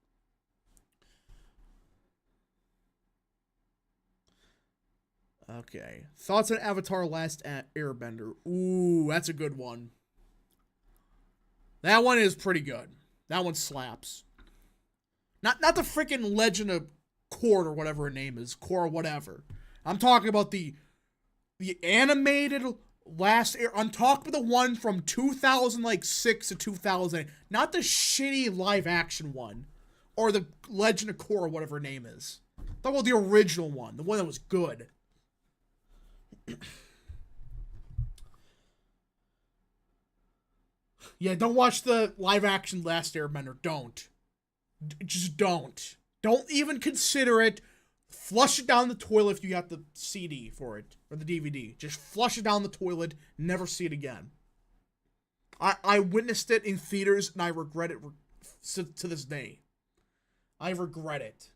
Okay. Thoughts on Avatar Last Airbender? Ooh, that's a good one. That one is pretty good. That one slaps. Not the freaking Legend of Korra or whatever her name is. Korra whatever. I'm talking about the animated Last Air. I'm talking about the one from 2006 to 2008. Not the shitty live action one. Or the Legend of Korra, whatever her name is. I'm talking about the original one. The one that was good. Yeah, don't watch the live action Last Airbender. Don't. Just don't. Don't even consider it. Flush it down the toilet if you got the CD for it. Or the DVD. Just flush it down the toilet. Never see it again. I witnessed it in theaters and I regret it to this day. I regret it.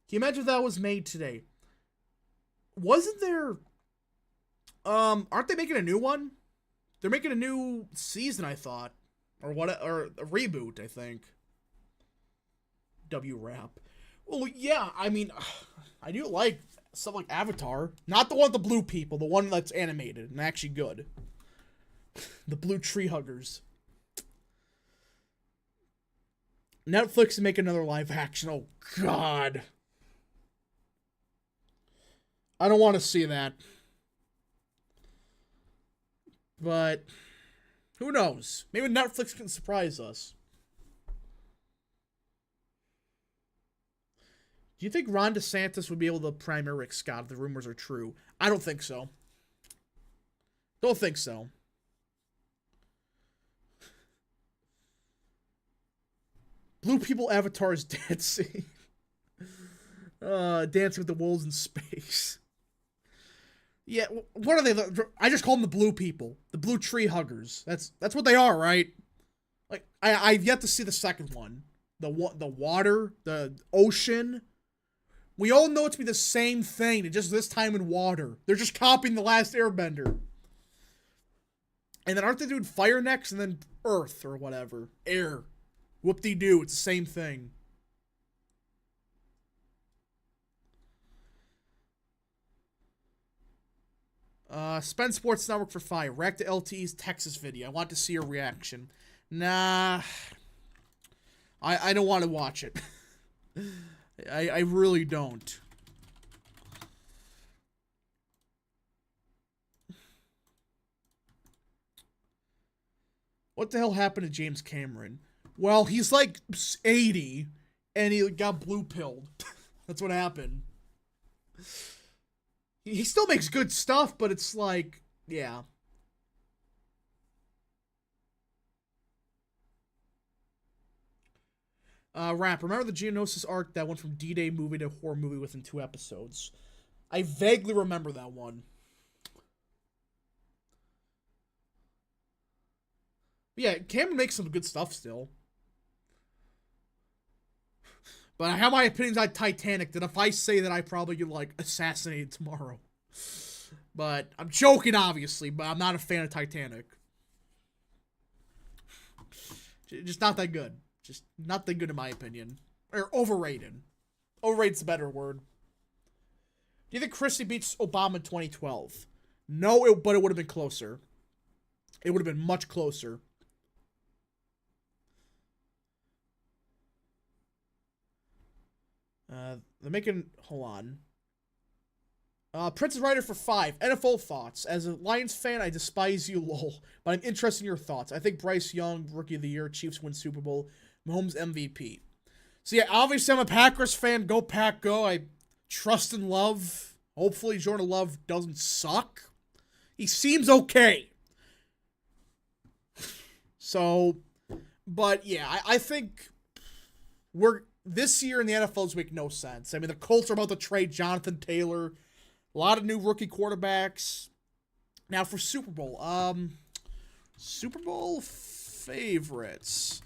Can you imagine if that was made today? Wasn't there... aren't they making a new one? They're making a new season, I thought. Or a reboot, I think. W-Rap. Well, yeah, I mean, I do like stuff like Avatar. Not the one with the blue people, the one that's animated and actually good. The blue tree huggers. Netflix is making another live action. Oh, God. I don't want to see that. But who knows? Maybe Netflix can surprise us. Do you think Ron DeSantis would be able to primary Rick Scott if the rumors are true? I don't think so. Don't think so. Blue People Avatar is dancing. Dancing with the Wolves in Space. Yeah, what are they? I just call them the blue people. The blue tree huggers. That's what they are, right? Like, I've yet to see the second one. The water, the ocean. We all know it to be the same thing, just this time in water. They're just copying The Last Airbender. And then aren't they doing fire next and then earth or whatever? Air. Whoop-de-doo, it's the same thing. Spend Sports Network for 5. React to LTE's Texas video. I want to see your reaction. Nah. I don't want to watch it. I really don't. What the hell happened to James Cameron? Well, he's like 80 and he got blue pilled. That's what happened. He still makes good stuff, but it's like, yeah. Rap, remember the Geonosis arc that went from D-Day movie to horror movie within 2 episodes? I vaguely remember that one. Yeah, Cameron makes some good stuff still. But I have my opinions on Titanic that if I say that I probably get, like, assassinated tomorrow. But I'm joking, obviously, but I'm not a fan of Titanic. Just not that good. Just not that good in my opinion. Or overrated. Overrated's a better word. Do you think Christie beats Obama in 2012? No, but it would have been closer. It would have been much closer. They're making... Hold on. Prince is writer for 5. NFL thoughts. As a Lions fan, I despise you, lol. But I'm interested in your thoughts. I think Bryce Young, Rookie of the Year, Chiefs win Super Bowl, Mahomes MVP. So yeah, obviously I'm a Packers fan. Go Pack, go. I trust and love. Hopefully Jordan Love doesn't suck. He seems okay. So, but yeah, I think this year in the NFL's make no sense. I mean, the Colts are about to trade Jonathan Taylor. A lot of new rookie quarterbacks. Now for Super Bowl. Super Bowl favorites.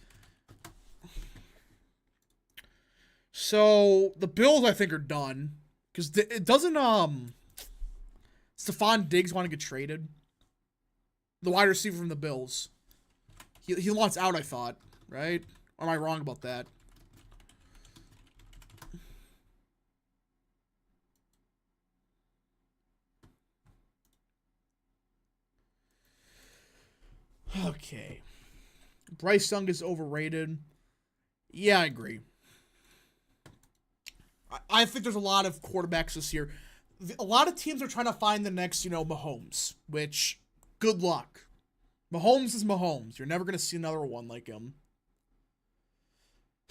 So the Bills, I think, are done because it doesn't. Stephon Diggs want to get traded. The wide receiver from the Bills. He wants out. I thought, right? Or am I wrong about that? Okay. Bryce Young is overrated. Yeah, I agree. I think there's a lot of quarterbacks this year. A lot of teams are trying to find the next, Mahomes, which, good luck. Mahomes is Mahomes. You're never going to see another one like him.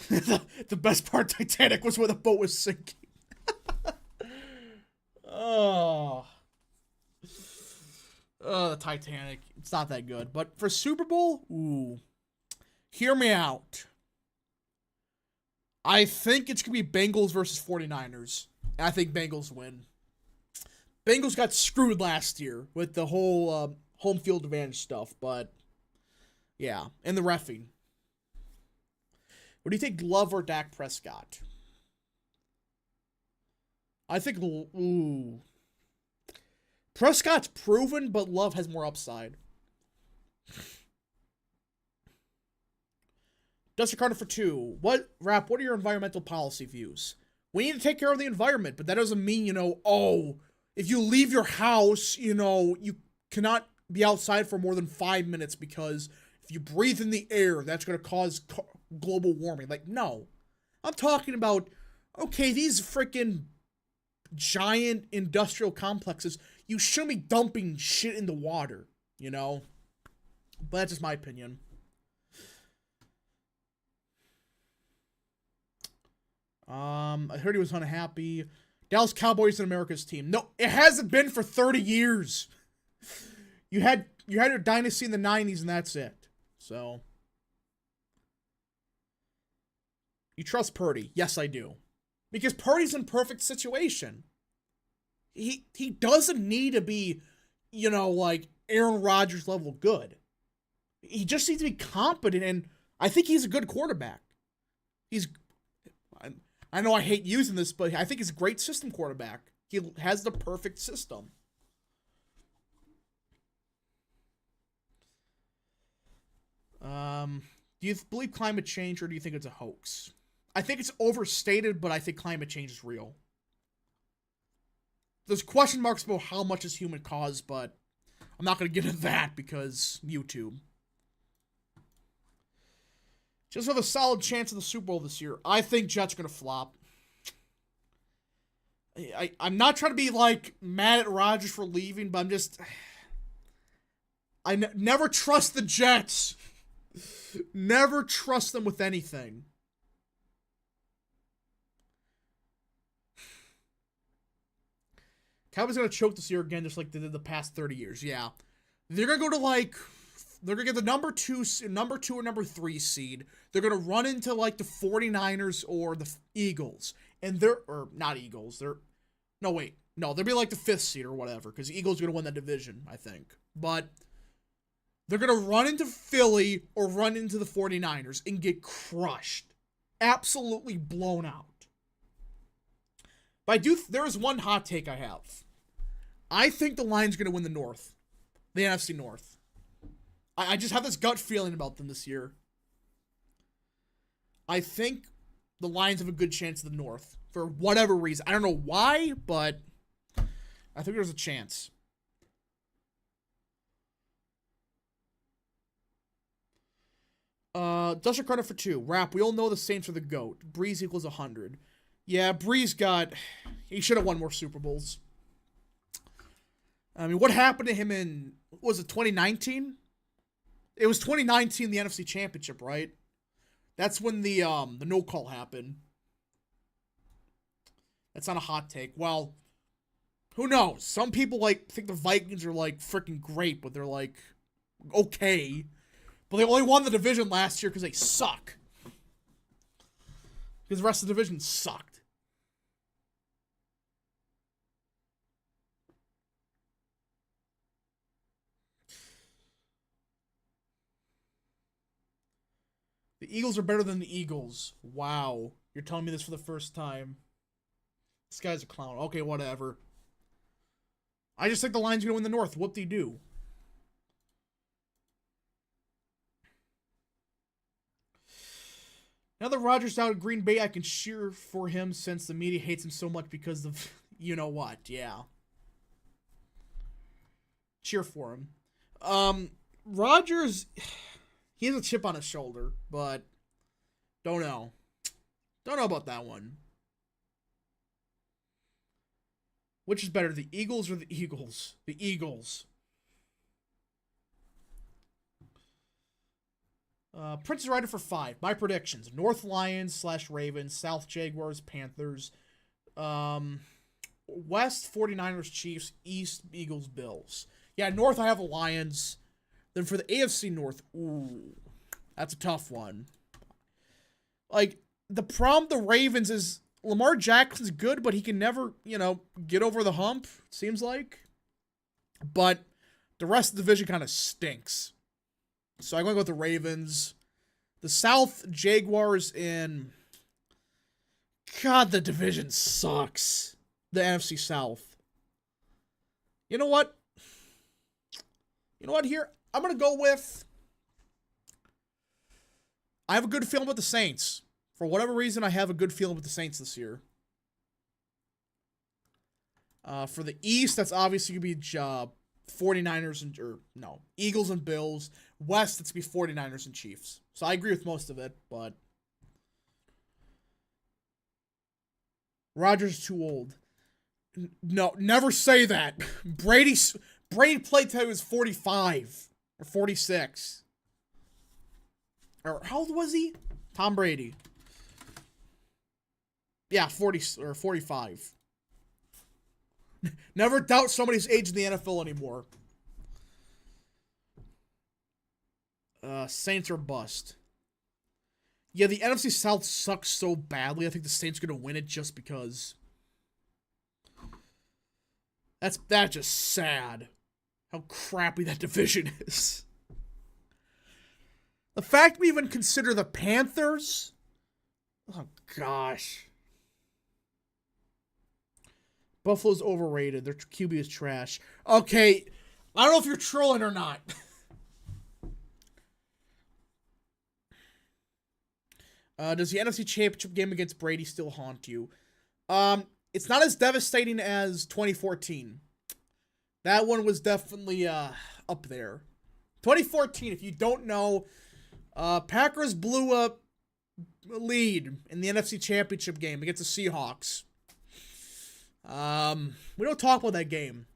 The best part of Titanic was where the boat was sinking. Oh, the Titanic. It's not that good. But for Super Bowl, ooh. Hear me out. I think it's going to be Bengals versus 49ers. I think Bengals win. Bengals got screwed last year with the whole home field advantage stuff, but yeah, and the reffing. What do you think, Love or Dak Prescott? I think, ooh. Prescott's proven, but Love has more upside. Dusty Carter for 2. What are your environmental policy views? We need to take care of the environment, but that doesn't mean, if you leave your house, you cannot be outside for more than 5 minutes because if you breathe in the air, that's going to cause global warming. Like, no. I'm talking about, okay, these freaking giant industrial complexes, you shouldn't be dumping shit in the water, But that's just my opinion. I heard he was unhappy. Dallas Cowboys and America's team. No, it hasn't been for 30 years. You had your dynasty in the 90s and that's it. So, you trust Purdy? Yes, I do. Because Purdy's in perfect situation. He doesn't need to be, like Aaron Rodgers level good. He just needs to be competent, and I think he's a good quarterback. I know I hate using this, but I think he's a great system quarterback. He has the perfect system. Do you believe climate change, or do you think it's a hoax? I think it's overstated, but I think climate change is real. There's question marks about how much is human caused, but I'm not going to get into that because YouTube. Just have a solid chance of the Super Bowl this year. I think Jets are going to flop. I'm not trying to be, mad at Rodgers for leaving, but I'm just... never trust the Jets. Never trust them with anything. Cowboys going to choke this year again, just like they did the past 30 years. Yeah. They're going to go to, They're gonna get the number two or number 3 seed. They're gonna run into like the 49ers or the Eagles, and or not Eagles. No, wait, no, they'll be like the 5th seed or whatever, because the Eagles are gonna win that division, I think. But they're gonna run into Philly or run into the 49ers and get crushed, absolutely blown out. But there is one hot take I have. I think the Lions are gonna win the North, the NFC North. I just have this gut feeling about them this year. I think the Lions have a good chance of the North for whatever reason. I don't know why, but I think there's a chance. Dusher credit for 2. Rap, we all know the Saints are the GOAT. Breeze equals 100. Yeah, Breeze he should have won more Super Bowls. I mean, what happened to him in, was it 2019? It was 2019, the NFC Championship, right? That's when the no call happened. That's not a hot take. Well, who knows? Some people think the Vikings are freaking great, but they're okay. But they only won the division last year because they suck. Because the rest of the division sucked. The Eagles are better than the Eagles. Wow. You're telling me this for the first time. This guy's a clown. Okay, whatever. I just think the Lions are going to win the North. Whoop-de-doo. Now that Rodgers out of Green Bay, I can cheer for him since the media hates him so much because of you-know-what. Yeah. Cheer for him. Rodgers... He has a chip on his shoulder, but don't know. Don't know about that one. Which is better, the Eagles or the Eagles? The Eagles. Princess Rider for 5. My predictions. North Lions / Ravens. South Jaguars, Panthers. West 49ers, Chiefs. East Eagles, Bills. Yeah, North I have the Lions. Then for the AFC North, ooh, that's a tough one. The problem with the Ravens is Lamar Jackson's good, but he can never, get over the hump, it seems like. But the rest of the division kind of stinks. So I'm going to go with the Ravens. The South, Jaguars, and... God, the division sucks. The NFC South. You know what? Here? I'm going to go with... I have a good feeling with the Saints. For whatever reason, I have a good feeling with the Saints this year. For the East, that's obviously going to be 49ers Eagles and Bills. West, it's going to be 49ers and Chiefs. So I agree with most of it, but... Rodgers is too old. No, never say that. Brady played till he was 45. Or 46. Or how old was he? Tom Brady. Yeah, 40 or 45. Never doubt somebody's age in the NFL anymore. Saints are bust. Yeah, the NFC South sucks so badly. I think the Saints are going to win it just because. That's just sad. How crappy that division is. The fact we even consider the Panthers. Oh, gosh. Buffalo's overrated. Their QB is trash. Okay, I don't know if you're trolling or not. Does the NFC Championship game against Brady still haunt you? It's not as devastating as 2014. That one was definitely up there. 2014, if you don't know, Packers blew a lead in the NFC Championship game against the Seahawks. We don't talk about that game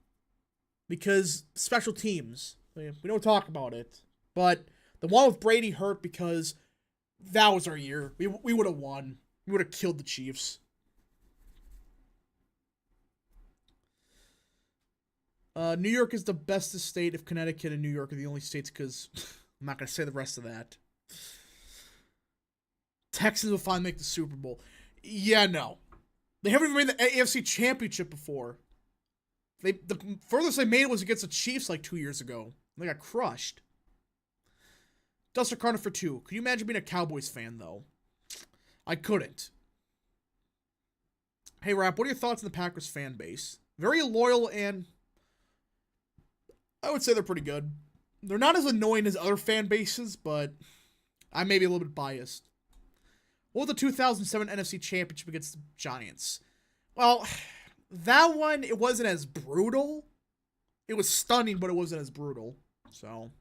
because special teams. We don't talk about it. But the one with Brady hurt because that was our year. We would have won. We would have killed the Chiefs. New York is the bestest state if Connecticut and New York are the only states because I'm not going to say the rest of that. Texans will finally make the Super Bowl. Yeah, no. They haven't even made the AFC Championship before. The furthest they made was against the Chiefs like 2 years ago. They got crushed. Duster Carter for 2. Could you imagine being a Cowboys fan, though? I couldn't. Hey, Rap, what are your thoughts on the Packers fan base? Very loyal, and I would say they're pretty good. They're not as annoying as other fan bases, but I may be a little bit biased. What was the 2007 NFC Championship against the Giants? Well, that one, it wasn't as brutal. It was stunning, but it wasn't as brutal. So,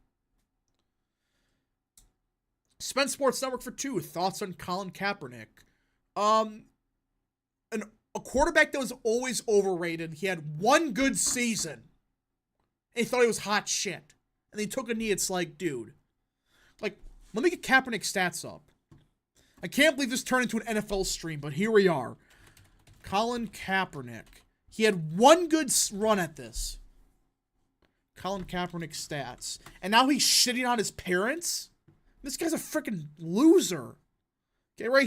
Spence Sports Network for 2. Thoughts on Colin Kaepernick? A quarterback that was always overrated. He had one good season. And he thought he was hot shit. And he took a knee. It's like, dude. Like, let me get Kaepernick's stats up. I can't believe this turned into an NFL stream, but here we are. Colin Kaepernick. He had one good run at this. Colin Kaepernick stats. And now he's shitting on his parents? This guy's a freaking loser. Okay, right